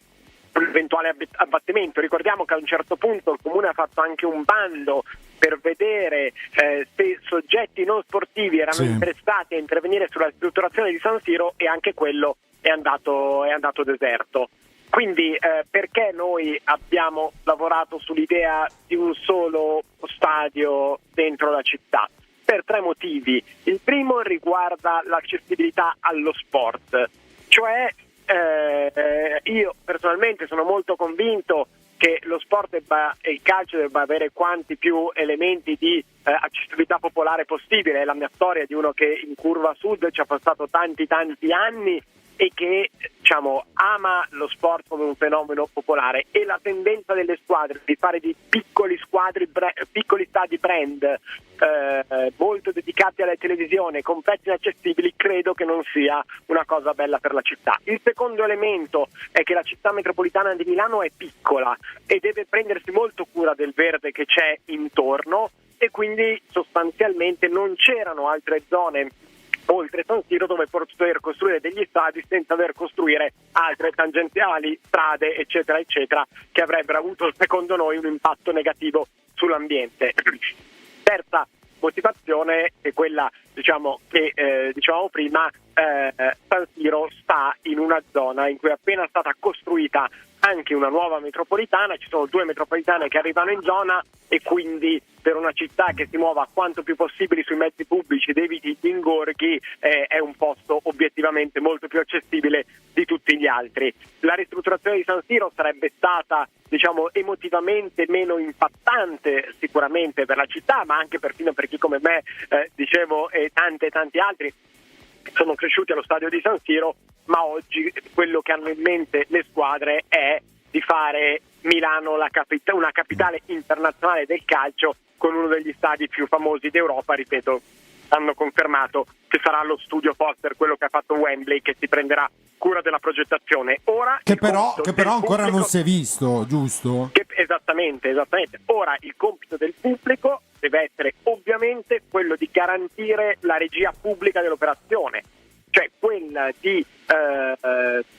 l'eventuale abbattimento. Ricordiamo che a un certo punto il Comune ha fatto anche un bando per vedere se soggetti non sportivi erano interessati a intervenire sulla ristrutturazione di San Siro, e anche quello è andato deserto. Quindi perché noi abbiamo lavorato sull'idea di un solo stadio dentro la città? Per 3 motivi. Il primo riguarda l'accessibilità allo sport, cioè io personalmente sono molto convinto che lo sport e il calcio debba avere quanti più elementi di accessibilità popolare possibile. È la mia storia di uno che in Curva Sud ci ha passato tanti anni e che ama lo sport come un fenomeno popolare, e la tendenza delle squadre di fare di piccoli stadi brand molto dedicati alla televisione, con prezzi inaccessibili, credo che non sia una cosa bella per la città. Il secondo elemento è che la città metropolitana di Milano è piccola e deve prendersi molto cura del verde che c'è intorno, e quindi sostanzialmente non c'erano altre zone oltre San Siro dove poter costruire degli stadi senza dover costruire altre tangenziali, strade, eccetera eccetera, che avrebbero avuto secondo noi un impatto negativo sull'ambiente. Terza motivazione è quella che dicevamo prima: San Siro sta in una zona in cui è appena stata costruita anche una nuova metropolitana, ci sono 2 metropolitane che arrivano in zona, e quindi per una città che si muova quanto più possibile sui mezzi pubblici ed eviti gli ingorghi è un posto obiettivamente molto più accessibile di tutti gli altri. La ristrutturazione di San Siro sarebbe stata emotivamente meno impattante sicuramente per la città, ma anche perfino per chi come me e tanti altri sono cresciuti allo stadio di San Siro, ma oggi quello che hanno in mente le squadre è di fare Milano una capitale internazionale del calcio con uno degli stadi più famosi d'Europa. Ripeto, hanno confermato che sarà lo studio Foster quello che ha fatto Wembley che si prenderà cura della progettazione. Ora che però ancora non si è visto, giusto? Esattamente. Ora il compito del pubblico deve essere ovviamente quello di garantire la regia pubblica dell'operazione, cioè quella di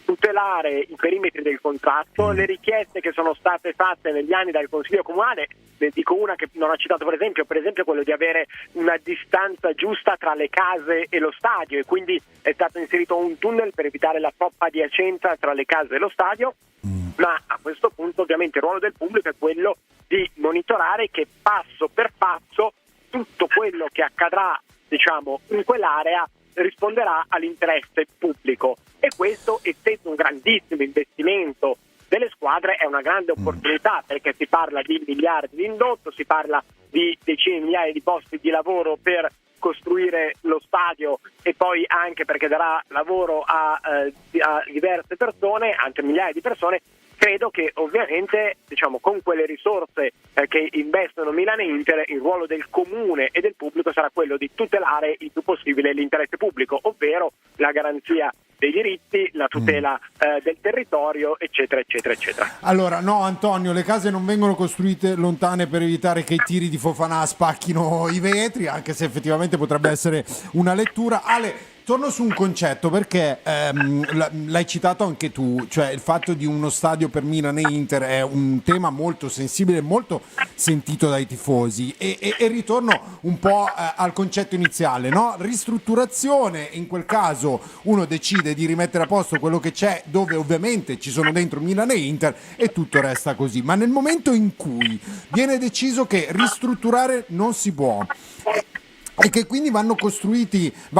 tutelare i perimetri del contratto, le richieste che sono state fatte negli anni dal Consiglio Comunale. Ne dico una che non ha citato per esempio quello di avere una distanza giusta tra le case e lo stadio, e quindi è stato inserito un tunnel per evitare la troppa adiacenza tra le case e lo stadio. Ma a questo punto ovviamente il ruolo del pubblico è quello di monitorare che passo per passo tutto quello che accadrà, diciamo, in quell'area risponderà all'interesse pubblico, e questo, essendo un grandissimo investimento delle squadre, è una grande opportunità, perché si parla di miliardi di indotto, si parla di decine di migliaia di posti di lavoro per costruire lo stadio, e poi anche perché darà lavoro a diverse persone, anche migliaia di persone. Credo che ovviamente, diciamo, con quelle risorse che investono Milan e Inter, il ruolo del comune e del pubblico sarà quello di tutelare il più possibile l'interesse pubblico, ovvero la garanzia dei diritti, la tutela del territorio, eccetera, eccetera, eccetera. Allora, no, Antonio, le case non vengono costruite lontane per evitare che i tiri di Fofana spacchino i vetri, anche se effettivamente potrebbe essere una lettura. Ale, torno su un concetto, perché l'hai citato anche tu, cioè il fatto di uno stadio per Milan e Inter è un tema molto sensibile, molto sentito dai tifosi, e ritorno un po' al concetto iniziale, no? Ristrutturazione, in quel caso uno decide di rimettere a posto quello che c'è, dove ovviamente ci sono dentro Milan e Inter, e tutto resta così. Ma nel momento in cui viene deciso che ristrutturare non si può, e che quindi va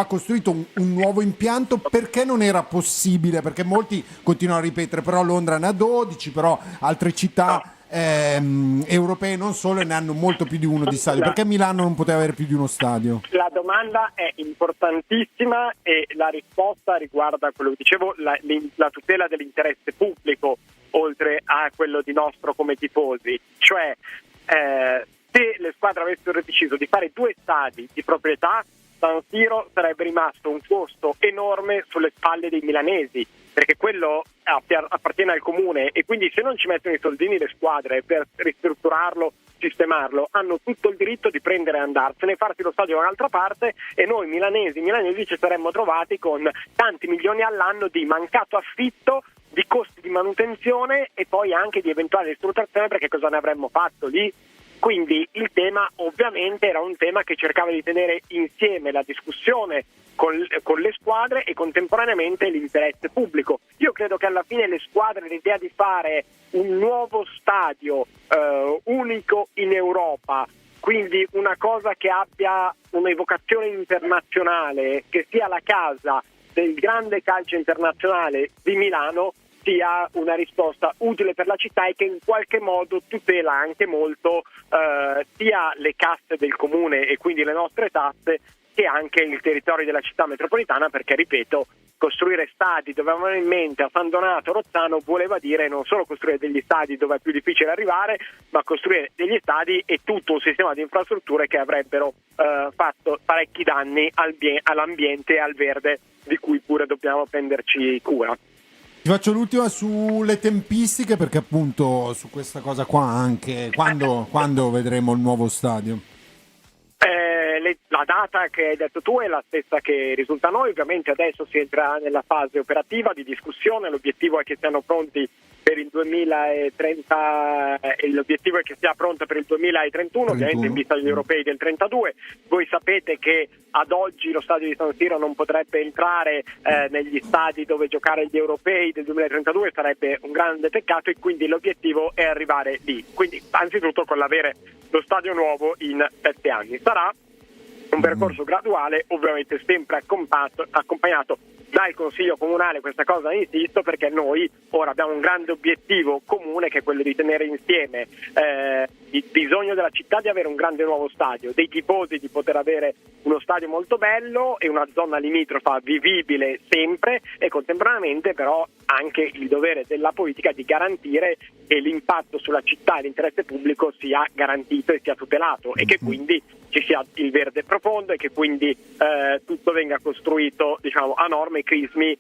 costruito un nuovo impianto, perché non era possibile? Perché molti continuano a ripetere, però Londra ne ha 12, però altre città europee non solo ne hanno molto più di uno di stadio, perché Milano non poteva avere più di uno stadio? La domanda è importantissima, e la risposta riguarda quello che dicevo, la tutela dell'interesse pubblico, oltre a quello di nostro come tifosi, cioè se le squadre avessero deciso di fare 2 stadi di proprietà, San Siro sarebbe rimasto un costo enorme sulle spalle dei milanesi, perché quello appartiene al comune, e quindi se non ci mettono i soldini le squadre per ristrutturarlo, sistemarlo, hanno tutto il diritto di prendere e andarsene, farsi lo stadio da un'altra parte, e noi milanesi ci saremmo trovati con tanti milioni all'anno di mancato affitto, di costi di manutenzione e poi anche di eventuale ristrutturazione, perché cosa ne avremmo fatto lì? Quindi il tema ovviamente era un tema che cercava di tenere insieme la discussione con le squadre e contemporaneamente l'interesse pubblico. Io credo che alla fine le squadre, l'idea di fare un nuovo stadio unico in Europa, quindi una cosa che abbia un'evocazione internazionale, che sia la casa del grande calcio internazionale di Milano, sia una risposta utile per la città e che in qualche modo tutela anche molto sia le casse del comune e quindi le nostre tasse, che anche il territorio della città metropolitana, perché ripeto, costruire stadi dove avevano in mente a San Donato, Rozzano, voleva dire non solo costruire degli stadi dove è più difficile arrivare, ma costruire degli stadi e tutto un sistema di infrastrutture che avrebbero fatto parecchi danni all'ambiente e al verde, di cui pure dobbiamo prenderci cura. Ti faccio l'ultima sulle tempistiche, perché appunto su questa cosa qua anche quando vedremo il nuovo stadio? La data che hai detto tu è la stessa che risulta a noi. Ovviamente adesso si entra nella fase operativa di discussione, l'obiettivo è che siano pronti per il 2030 e l'obiettivo è che sia pronto per il 2031, ovviamente in vista degli europei del 32. Voi sapete che ad oggi lo stadio di San Siro non potrebbe entrare negli stadi dove giocare gli europei del 2032, sarebbe un grande peccato, e quindi l'obiettivo è arrivare lì. Quindi anzitutto con l'avere lo stadio nuovo in 7 anni. Sarà Un percorso graduale, ovviamente sempre accompagnato dal Consiglio Comunale. Questa cosa insisto perché noi ora abbiamo un grande obiettivo comune, che è quello di tenere insieme il bisogno della città di avere un grande nuovo stadio, dei tifosi di poter avere uno stadio molto bello e una zona limitrofa vivibile sempre, e contemporaneamente però anche il dovere della politica di garantire che l'impatto sulla città e l'interesse pubblico sia garantito e sia tutelato, e che quindi ci sia il verde profondo, e che quindi tutto venga costruito, diciamo, a norme e crismi,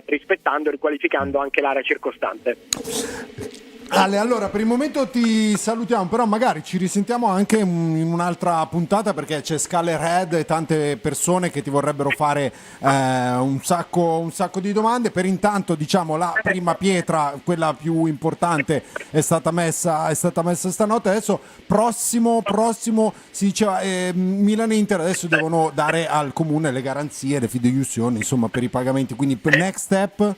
rispettando e riqualificando anche l'area circostante. Ale, allora per il momento ti salutiamo, però magari ci risentiamo anche in un'altra puntata, perché c'è Scalerhead e tante persone che ti vorrebbero fare un sacco di domande. Per intanto, diciamo, la prima pietra, quella più importante, è stata messa stanotte. Adesso prossimo si diceva Milan-Inter, adesso devono dare al comune le garanzie, le fideiussioni, insomma, per i pagamenti, quindi per next step.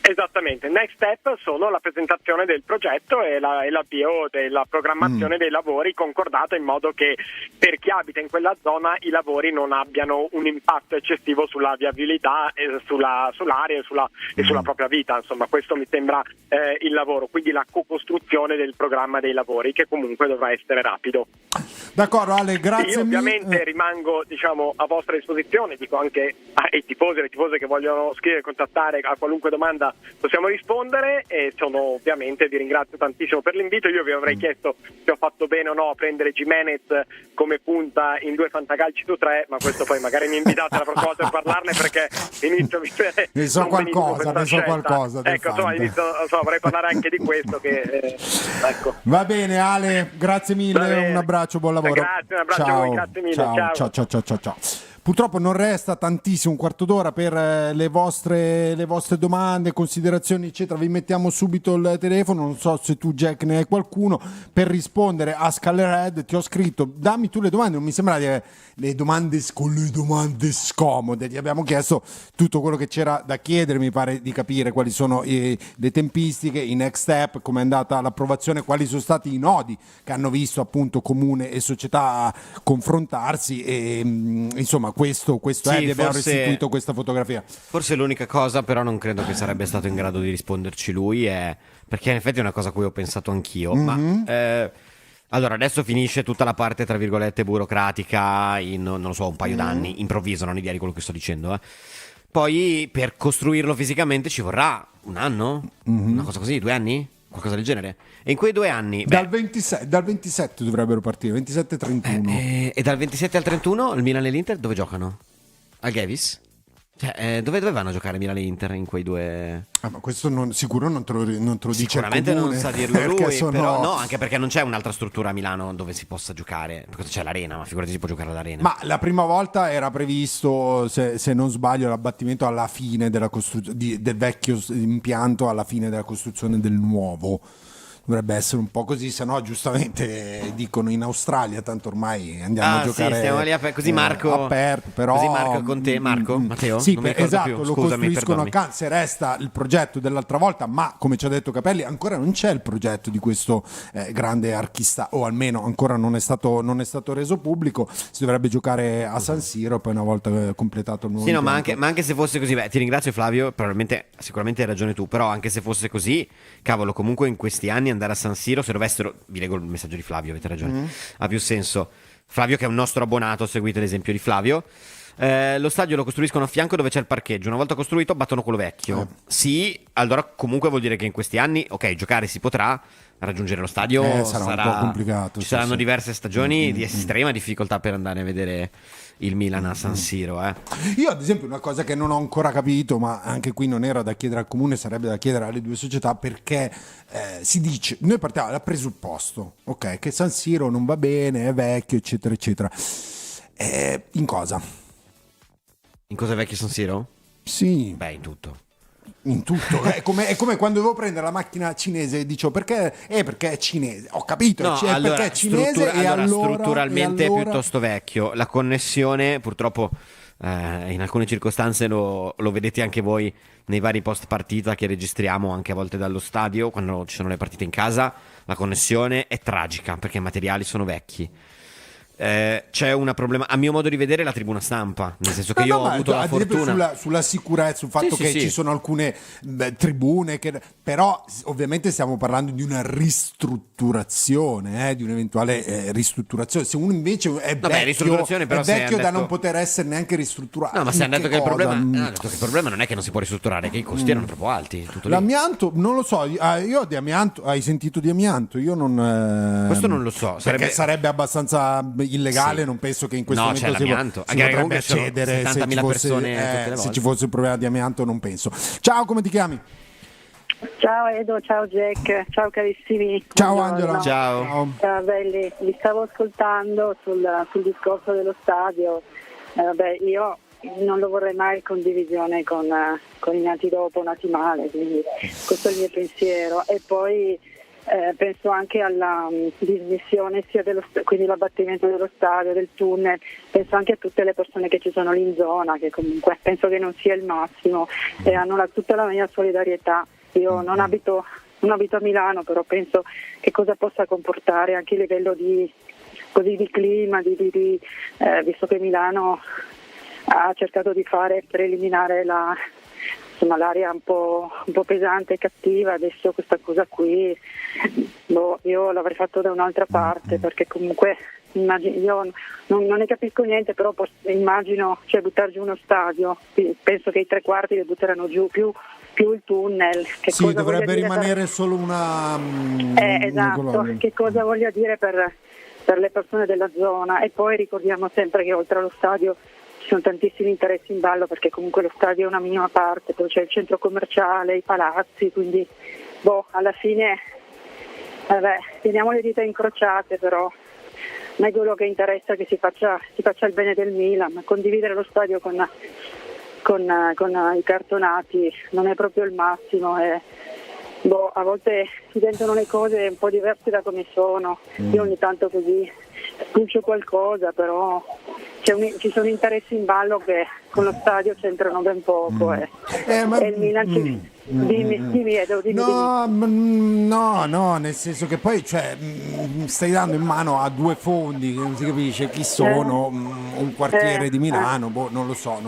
Esattamente, next step sono la presentazione del progetto e l'avvio della programmazione dei lavori, concordata in modo che per chi abita in quella zona i lavori non abbiano un impatto eccessivo sulla viabilità e sull'area e sulla propria vita. Insomma, questo mi sembra il lavoro, quindi la co-costruzione del programma dei lavori, che comunque dovrà essere rapido. D'accordo, Ale, grazie. Io ovviamente rimango, diciamo, a vostra disposizione, dico anche ai tifosi e alle tifose che vogliono scrivere, contattare, a qualunque domanda possiamo rispondere, e ovviamente vi ringrazio tantissimo per l'invito. Io vi avrei chiesto se ho fatto bene o no a prendere Gimenez come punta in 2 fantacalci su 3, ma questo poi magari mi invitate la prossima volta per parlarne, perché inizio a vivere ne so qualcosa ecco, insomma, vorrei parlare anche di questo, che ecco. Va bene, Ale, grazie mille, un abbraccio, buon lavoro. Grazie, un abbraccio a voi, grazie mille, ciao. Purtroppo non resta tantissimo, un quarto d'ora per le vostre domande, considerazioni, eccetera. Vi mettiamo subito il telefono, non so se tu, Jack, ne hai qualcuno per rispondere a Scalerhead. Ti ho scritto, dammi tu le domande, non mi sembra di le domande scomode. Gli abbiamo chiesto tutto quello che c'era da chiedere, mi pare di capire quali sono le tempistiche, i next step, come è andata l'approvazione, quali sono stati i nodi che hanno visto appunto comune e società confrontarsi, e insomma questo sì, è, vi abbiamo restituito questa fotografia. Forse l'unica cosa, però non credo che sarebbe stato in grado di risponderci lui, è perché in effetti è una cosa a cui ho pensato anch'io, ma allora adesso finisce tutta la parte tra virgolette burocratica in, non lo so, un paio d'anni, improvviso, non idea di quello che sto dicendo, Poi per costruirlo fisicamente ci vorrà un anno, una cosa così, 2 anni? Qualcosa del genere. E in quei 2 anni dal 27 dovrebbero partire, 27-31. E dal 27 al 31 il Milan e l'Inter dove giocano? Al Gevis? Cioè, dove vanno a giocare Milan e Inter in quei 2? Ma questo sicuro non te lo dice. Sicuramente non sa dirlo lui, però no, anche perché non c'è un'altra struttura a Milano dove si possa giocare, perché c'è l'Arena, ma figurati si può giocare all'Arena. Ma la prima volta era previsto, se non sbaglio, l'abbattimento alla fine della del vecchio impianto, alla fine della costruzione del nuovo. Dovrebbe essere un po' così, se no giustamente dicono in Australia, tanto ormai andiamo a giocare. Sì, stiamo lì così Marco aperto, però così Marco con te, Matteo? Sì, non mi esatto, più. lo Scusami, costruiscono a casa, se resta il progetto dell'altra volta, ma come ci ha detto Capelli ancora non c'è il progetto di questo grande archista, o almeno ancora non è stato reso pubblico. Si dovrebbe giocare a San Siro, poi una volta completato il nuovo ma anche se fosse così, ti ringrazio Flavio, sicuramente hai ragione tu, però anche se fosse così, cavolo, comunque in questi anni andare a San Siro, se dovessero, vi leggo il messaggio di Flavio, avete ragione, ha più senso. Flavio, che è un nostro abbonato, seguite l'esempio di Flavio. Lo stadio lo costruiscono a fianco dove c'è il parcheggio, una volta costruito battono quello vecchio. Sì, allora comunque vuol dire che in questi anni, ok, giocare si potrà, raggiungere lo stadio sarà un po' complicato. Ci saranno diverse stagioni di estrema difficoltà per andare a vedere il Milan a San Siro. Io ad esempio una cosa che non ho ancora capito, ma anche qui non era da chiedere al comune, sarebbe da chiedere alle 2 società, perché si dice, noi partiamo dal presupposto, ok, che San Siro non va bene, è vecchio, eccetera eccetera. In cosa? In cosa è vecchio San Siro? Sì. Beh, in tutto. In tutto, è come quando dovevo prendere la macchina cinese e dicevo perché è cinese, ho capito, perché è cinese strutturalmente è piuttosto vecchio. La connessione purtroppo in alcune circostanze lo vedete anche voi nei vari post partita che registriamo anche a volte dallo stadio, quando ci sono le partite in casa, la connessione è tragica perché i materiali sono vecchi. c'è una problema, a mio modo di vedere, la tribuna stampa, nel senso che io ho avuto la fortuna sulla sicurezza, sul fatto che ci sono alcune tribune che, però ovviamente stiamo parlando di una ristrutturazione, di un'eventuale ristrutturazione. Se uno invece è vecchio da non poter essere neanche ristrutturato, no, ma si è detto che il problema non è che non si può ristrutturare, è che i costi erano troppo alti. L'amianto non lo so, io di amianto, hai sentito di amianto? Io non questo non lo so, perché sarebbe abbastanza illegale, non penso che in questo momento si potrebbe accedere 70.000 persone se ci fosse un problema di amianto, non penso. Ciao, come ti chiami? Ciao Edo, ciao Jack, ciao carissimi. Ciao Angela. Ciao belli, vi stavo ascoltando sul discorso dello stadio. Io non lo vorrei mai in condivisione con i nati dopo, nati male, quindi questo è il mio pensiero. E poi penso anche alla dismissione sia quindi l'abbattimento dello stadio, del tunnel, penso anche a tutte le persone che ci sono lì in zona, che comunque penso che non sia il massimo e hanno tutta la mia solidarietà. Io non abito a Milano, però penso che cosa possa comportare anche a livello di clima, visto che Milano ha cercato di fare per eliminare l'aria un po' pesante e cattiva. Adesso questa cosa qui io l'avrei fatto da un'altra parte, perché comunque io non ne capisco niente, però immagino, buttare giù uno stadio, penso che i 3/4 li butteranno giù, più il tunnel. Che dovrebbe rimanere solo una esatto, che cosa voglia dire per le persone della zona. E poi ricordiamo sempre che oltre allo stadio ci sono tantissimi interessi in ballo, perché comunque lo stadio è una minima parte, poi c'è il centro commerciale, i palazzi, quindi alla fine teniamo le dita incrociate, però a me quello che interessa è che si faccia il bene del Milan, ma condividere lo stadio con i cartonati non è proprio il massimo e a volte diventano le cose un po' diverse da come sono. Io ogni tanto così spulcio qualcosa, però ci sono interessi in ballo che con lo stadio c'entrano ben poco e il Milan dimmi Edo, dimmi. No, nel senso che poi stai dando in mano a due fondi che non si capisce chi sono, un quartiere di Milano, non lo so,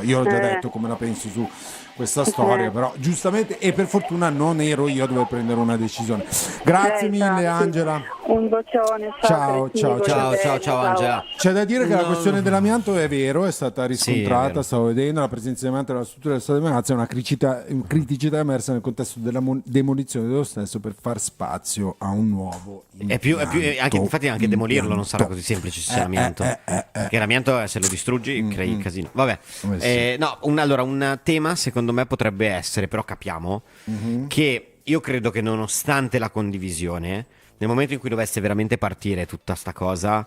io ho già detto come la penso su questa storia, però giustamente, e per fortuna non ero io a dover prendere una decisione. Grazie mille Angela. Un bacione, ciao Angela. C'è da dire che la questione dell'amianto è vero, è stata riscontrata, stavo vedendo, la presenza di amianto nella struttura del stadio di Venezia è una criticità emersa nel contesto della demolizione dello stesso per far spazio a un nuovo infatti anche demolirlo non sarà così semplice se c'è l'amianto, perché l'amianto se lo distruggi crei casino. Vabbè, allora un tema secondo me potrebbe essere, però capiamo che io credo che nonostante la condivisione, nel momento in cui dovesse veramente partire tutta sta cosa,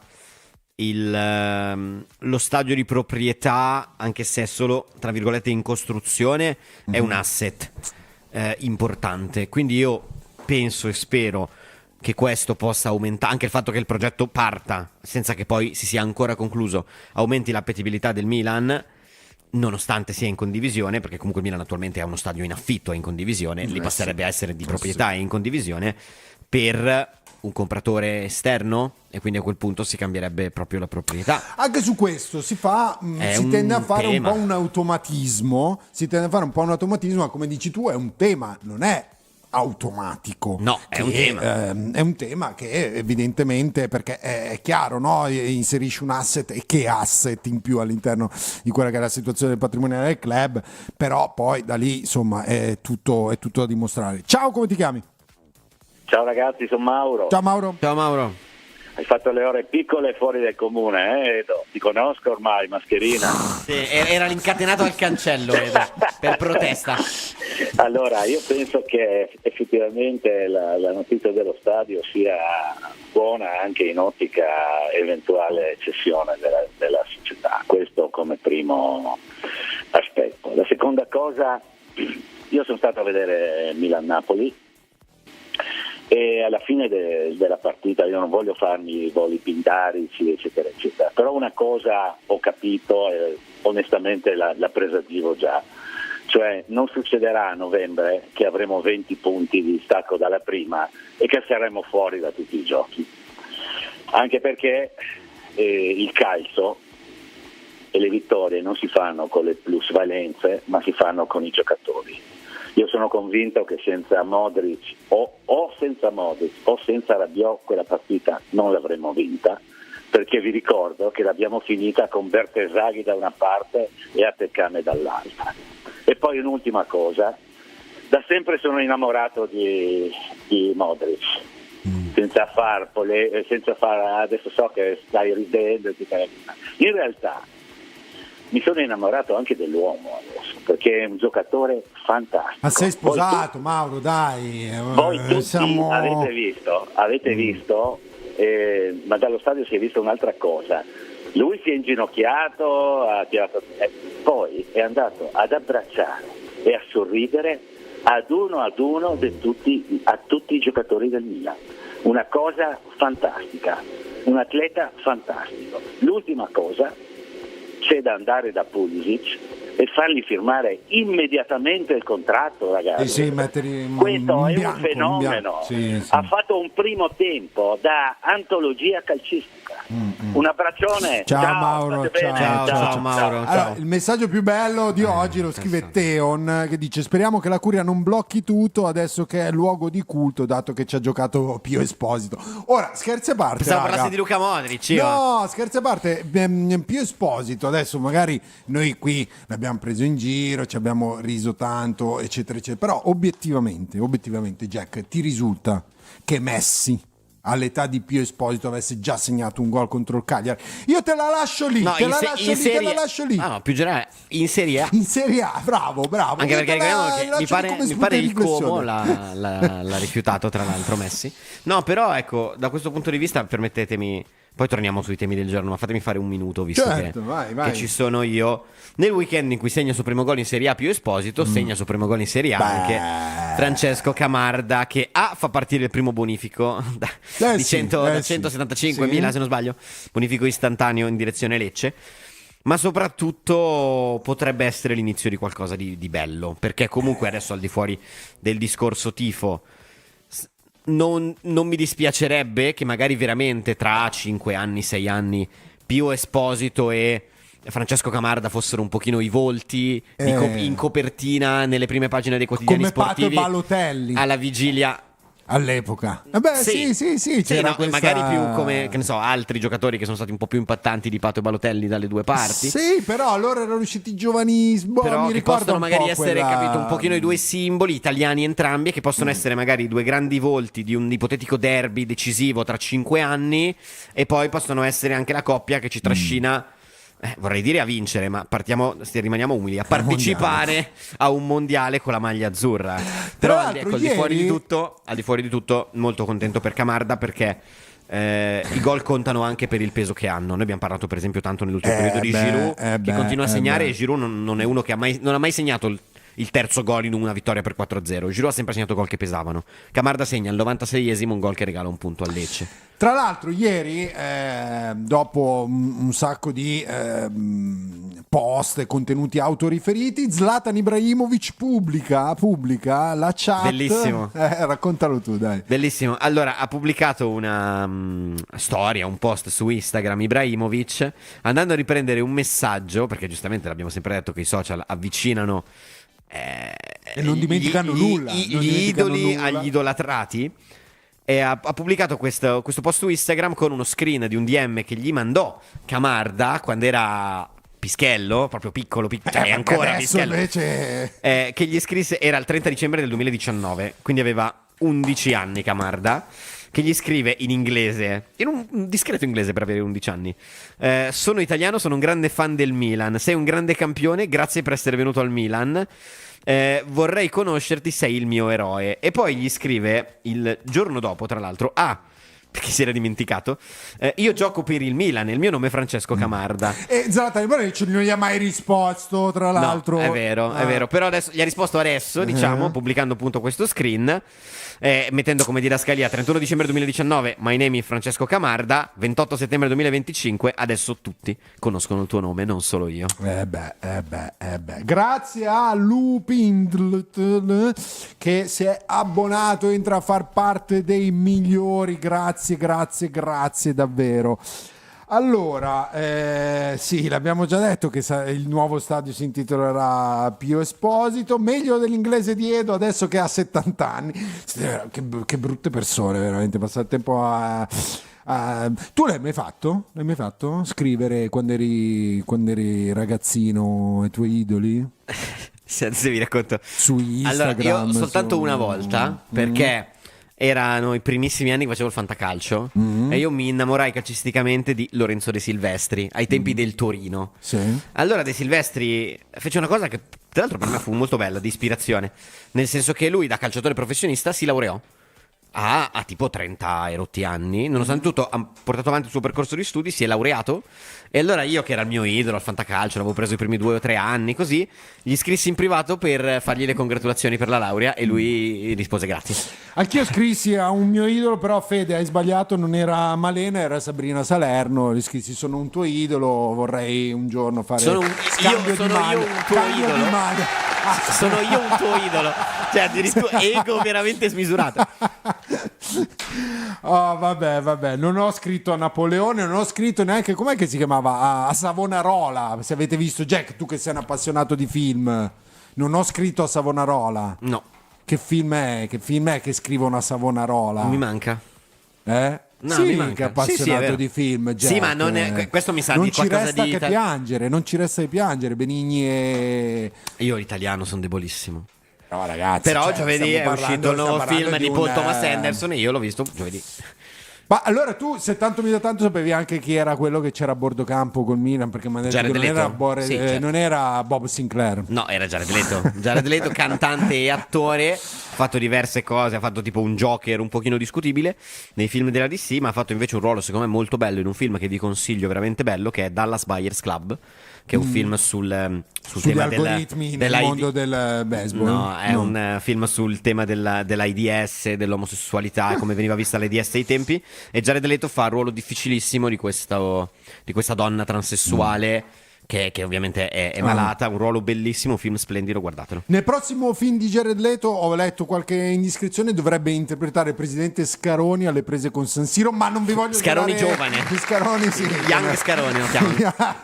lo stadio di proprietà, anche se è solo tra virgolette in costruzione, è un asset importante. Quindi io penso e spero che questo possa aumentare, anche il fatto che il progetto parta senza che poi si sia ancora concluso, aumenti l'appetibilità del Milan, nonostante sia in condivisione, perché comunque il Milan attualmente ha uno stadio in affitto, è in condivisione, lì passerebbe a essere di proprietà e in condivisione per un compratore esterno, e quindi a quel punto si cambierebbe proprio la proprietà. Anche su questo si tende a fare un po' un automatismo, ma come dici tu è un tema, non è automatico. No, è un tema che evidentemente, perché è chiaro, no? Inserisci un asset, e che asset in più all'interno di quella che è la situazione del patrimoniale del club, però poi da lì insomma è tutto da dimostrare. Ciao, come ti chiami? Ciao ragazzi, sono Mauro. Ciao Mauro. Hai fatto le ore piccole fuori dal comune, Edo. Ti conosco ormai, mascherina. Sì, era incatenato al cancello, Edo, per protesta. Allora, io penso che effettivamente la notizia dello stadio sia buona anche in ottica eventuale cessione della società. Questo come primo aspetto. La seconda cosa, io sono stato a vedere Milan-Napoli, e alla fine della partita io non voglio farmi i voli pindarici eccetera eccetera, però una cosa ho capito e onestamente la presaggivo già, cioè non succederà a novembre che avremo 20 punti di stacco dalla prima e che saremo fuori da tutti i giochi, anche perché il calcio e le vittorie non si fanno con le plusvalenze, ma si fanno con i giocatori. Io sono convinto che senza Modric o senza Modric o senza Rabiot quella partita non l'avremmo vinta, perché vi ricordo che l'abbiamo finita con Bertesaghi da una parte e Atecame dall'altra. E poi un'ultima cosa, da sempre sono innamorato di Modric, senza far adesso so che stai ridendo, in realtà mi sono innamorato anche dell'uomo adesso, perché è un giocatore fantastico. Ma sei sposato, Mauro, dai. Voi tutti avete visto, ma dallo stadio si è vista un'altra cosa. Lui si è inginocchiato, ha tirato, poi è andato ad abbracciare e a sorridere ad uno a tutti i giocatori del Milan. Una cosa fantastica, un atleta fantastico. L'ultima cosa, c'è da andare da Pulisic e fargli firmare immediatamente il contratto, ragazzi. Questo è un fenomeno. Sì. Ha fatto un primo tempo da antologia calcistica. Un abbraccione. Ciao Mauro, ciao Mauro. Allora, il messaggio più bello di oggi lo scrive Teon, che dice: speriamo che la Curia non blocchi tutto adesso che è luogo di culto, dato che ci ha giocato Pio Esposito. Ora, scherzi a parte, pensavo parlassi di Luka Modric. No, scherzi a parte, Pio Esposito adesso magari noi qui l'abbiamo preso in giro, ci abbiamo riso tanto, eccetera eccetera, però obiettivamente Jack, ti risulta che Messi all'età di Pio Esposito avesse già segnato un gol contro il Cagliari? Io te la lascio lì, te la lascio lì. No, più generale, in Serie A. In Serie A, bravo. Anche perché ricordiamo che mi pare il Como riflessione. l'ha rifiutato, tra l'altro, Messi. No, però ecco, da questo punto di vista, permettetemi, poi torniamo sui temi del giorno, ma fatemi fare un minuto, visto che ci sono io. Nel weekend in cui segna il suo primo gol in Serie A Pio Esposito, segna il suo primo gol in Serie A anche Francesco Camarda, che fa partire il primo bonifico da 175.000, se non sbaglio, bonifico istantaneo in direzione Lecce. Ma soprattutto potrebbe essere l'inizio di qualcosa di bello, perché comunque adesso, al di fuori del discorso tifo, non mi dispiacerebbe che magari veramente tra 5 anni, 6 anni Pio Esposito e Francesco Camarda fossero un pochino i volti in copertina nelle prime pagine dei quotidiani sportivi, come Pato Balotelli alla vigilia all'epoca. Sì, c'era questa... magari più come, che ne so, altri giocatori che sono stati un po' più impattanti di Pato e Balotelli dalle due parti. Sì, però loro erano usciti giovani, però mi che possono magari essere, quella... capito, un pochino i due simboli italiani entrambi, e che possono essere magari due grandi volti di un ipotetico derby decisivo tra 5 anni, e poi possono essere anche la coppia che ci trascina, vorrei dire a vincere, ma rimaniamo umili, a partecipare a un mondiale con la maglia azzurra. Però al di fuori di tutto molto contento per Camarda, perché i gol contano anche per il peso che hanno. Noi abbiamo parlato per esempio tanto nell'ultimo periodo di Giroud, che continua a segnare, e Giroud non è uno che non ha mai segnato il terzo gol in una vittoria per 4-0. Giroud ha sempre segnato gol che pesavano. Camarda segna al 96esimo un gol che regala un punto al Lecce. Tra l'altro ieri, dopo un sacco di post e contenuti autoriferiti, Zlatan Ibrahimovic pubblica la chat. Bellissimo. Raccontalo tu, dai. Bellissimo. Allora, ha pubblicato una storia, un post su Instagram, Ibrahimovic, andando a riprendere un messaggio, perché giustamente l'abbiamo sempre detto che i social avvicinano e non dimenticano nulla. Gli idoli agli idolatrati. E ha pubblicato questo post su Instagram con uno screen di un DM che gli mandò Camarda quando era pischello, proprio piccolo, cioè ancora pischello, invece... che gli scrisse, era il 30 dicembre del 2019, quindi aveva 11 anni Camarda, che gli scrive in inglese, in un discreto inglese per avere 11 anni: sono italiano, sono un grande fan del Milan, sei un grande campione, grazie per essere venuto al Milan. Vorrei conoscerti, sei il mio eroe. E poi gli scrive il giorno dopo, tra l'altro, perché si era dimenticato, io gioco per il Milan, il mio nome è Francesco Camarda. E Zlatan Ibrahimovic non gli ha mai risposto, tra l'altro. No, è vero, però adesso gli ha risposto adesso, diciamo, pubblicando appunto questo screen, mettendo come didascalia 31 dicembre 2019 my name is Francesco Camarda, 28 settembre 2025 adesso tutti conoscono il tuo nome, non solo io. Grazie a Lupin che si è abbonato, entra a far parte dei migliori. Grazie davvero. Allora, sì, l'abbiamo già detto che il nuovo stadio si intitolerà Pio Esposito, meglio dell'inglese di Edo adesso che ha 70 anni. Che brutte persone, veramente, passare il tempo a... Tu l'hai mai fatto? Scrivere quando eri ragazzino i tuoi idoli? Se vi racconto. Su Instagram. Allora, io soltanto una volta, perché erano i primissimi anni che facevo il fantacalcio e io mi innamorai calcisticamente di Lorenzo De Silvestri ai tempi del Torino. Sì. Allora De Silvestri fece una cosa che tra l'altro per me fu molto bella, di ispirazione, nel senso che lui da calciatore professionista si laureò a tipo 30 e rotti anni, nonostante tutto ha portato avanti il suo percorso di studi, si è laureato. E allora io, che era il mio idolo al fantacalcio, l'avevo preso i primi 2 o 3 anni, così gli scrissi in privato per fargli le congratulazioni per la laurea e lui rispose grazie. Anch'io scrissi a un mio idolo, però Fede hai sbagliato, non era Malena, era Sabrina Salerno. Gli scrissi: sono un tuo idolo, vorrei un giorno fare Sono io un tuo idolo, cioè addirittura ego veramente smisurato. Oh, vabbè, non ho scritto a Napoleone, non ho scritto neanche, com'è che si chiamava, a Savonarola. Se avete visto, Jack, tu che sei un appassionato di film, non ho scritto a Savonarola. No. Che film è che scrivono a Savonarola? Mi manca. No, sì, mi manca. che è appassionato Sì, di film, Jack. Sì, ma non è, questo mi sa di qualcosa di non ci resta che piangere, Benigni e... Io l'italiano sono debolissimo. No, ragazzi, però giovedì è uscito il nuovo film di Paul Thomas Anderson e io l'ho visto giovedì. Ma allora tu, se tanto mi da tanto, sapevi anche chi era quello che c'era a bordo campo col Milan? Perché mi ha detto che non era Bob Sinclair. No, era Jared Leto. Jared Leto, cantante e attore, ha fatto diverse cose, ha fatto tipo un Joker un pochino discutibile nei film della DC, ma ha fatto invece un ruolo secondo me molto bello in un film che vi consiglio, veramente bello, che è Dallas Buyers Club, che è un film sugli tema algoritmi nel mondo del baseball. No, è un film sul tema dell'AIDS, dell'omosessualità, come veniva vista l'AIDS ai tempi. E Jared Leto fa il ruolo difficilissimo di questa donna transessuale che ovviamente è malata. Un ruolo bellissimo, un film splendido, guardatelo. Nel prossimo film di Jared Leto, ho letto qualche indiscrezione, dovrebbe interpretare il presidente Scaroni alle prese con San Siro, ma non vi voglio Scaroni giovane. Scaroni, sì. Young Scaroni lo chiamano.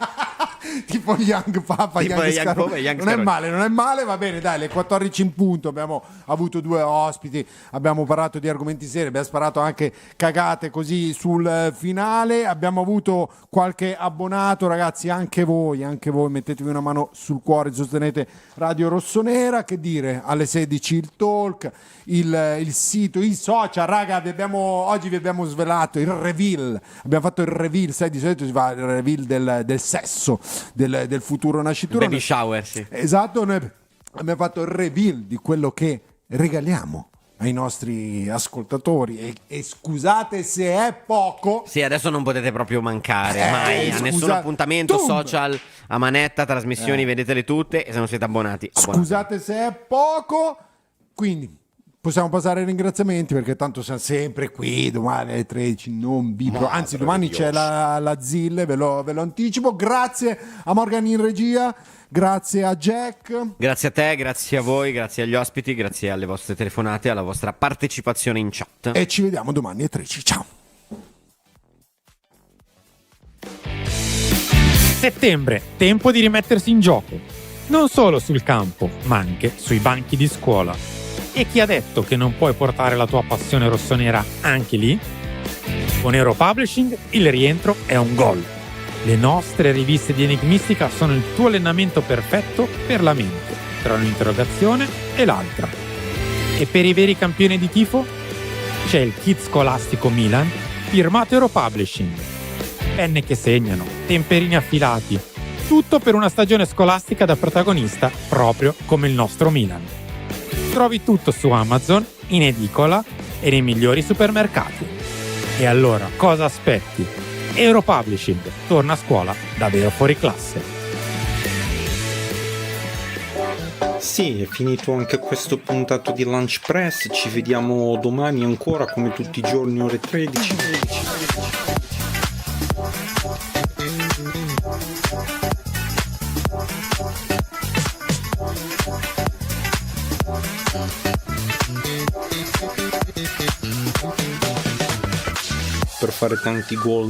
Tipo Young Papa, tipo Young Scaroni. Non è male, va bene, dai, le 14 in punto, abbiamo avuto 2 ospiti, abbiamo parlato di argomenti seri, abbiamo sparato anche cagate così sul finale, abbiamo avuto qualche abbonato, ragazzi, anche voi mettetevi una mano sul cuore, sostenete Radio Rossonera. Che dire, alle 16 il talk, il sito, i social, raga, oggi vi abbiamo svelato il reveal, abbiamo fatto il reveal, sai, di solito si fa il reveal del sesso, del futuro nascituro. Baby shower, sì. Esatto, noi abbiamo fatto il reveal di quello che regaliamo ai nostri ascoltatori e scusate se è poco. Sì, adesso non potete proprio mancare mai a nessun appuntamento social, a manetta, trasmissioni, vedetele tutte, e se non siete abbonati. Scusate se è poco, quindi possiamo passare ai ringraziamenti, perché tanto siamo sempre qui domani alle 13, anzi domani c'è la ZIL, ve lo anticipo. Grazie a Morgan in regia, grazie a Jack, grazie a te, grazie a voi, grazie agli ospiti, grazie alle vostre telefonate, alla vostra partecipazione in chat, e ci vediamo domani alle 13. Ciao. Settembre, tempo di rimettersi in gioco, non solo sul campo, ma anche sui banchi di scuola. E chi ha detto che non puoi portare la tua passione rossonera anche lì? Con Euro Publishing il rientro è un gol. Le nostre riviste di enigmistica sono il tuo allenamento perfetto per la mente, tra un'interrogazione e l'altra. E per i veri campioni di tifo? C'è il kit scolastico Milan, firmato Euro Publishing. Penne che segnano, temperini affilati, tutto per una stagione scolastica da protagonista proprio come il nostro Milan. Trovi tutto su Amazon, in edicola e nei migliori supermercati. E allora cosa aspetti? Euro Publishing torna a scuola davvero fuori classe. Sì, è finito anche questo puntato di Lunch Press. Ci vediamo domani ancora come tutti i giorni ore 13. Per fare tanti gol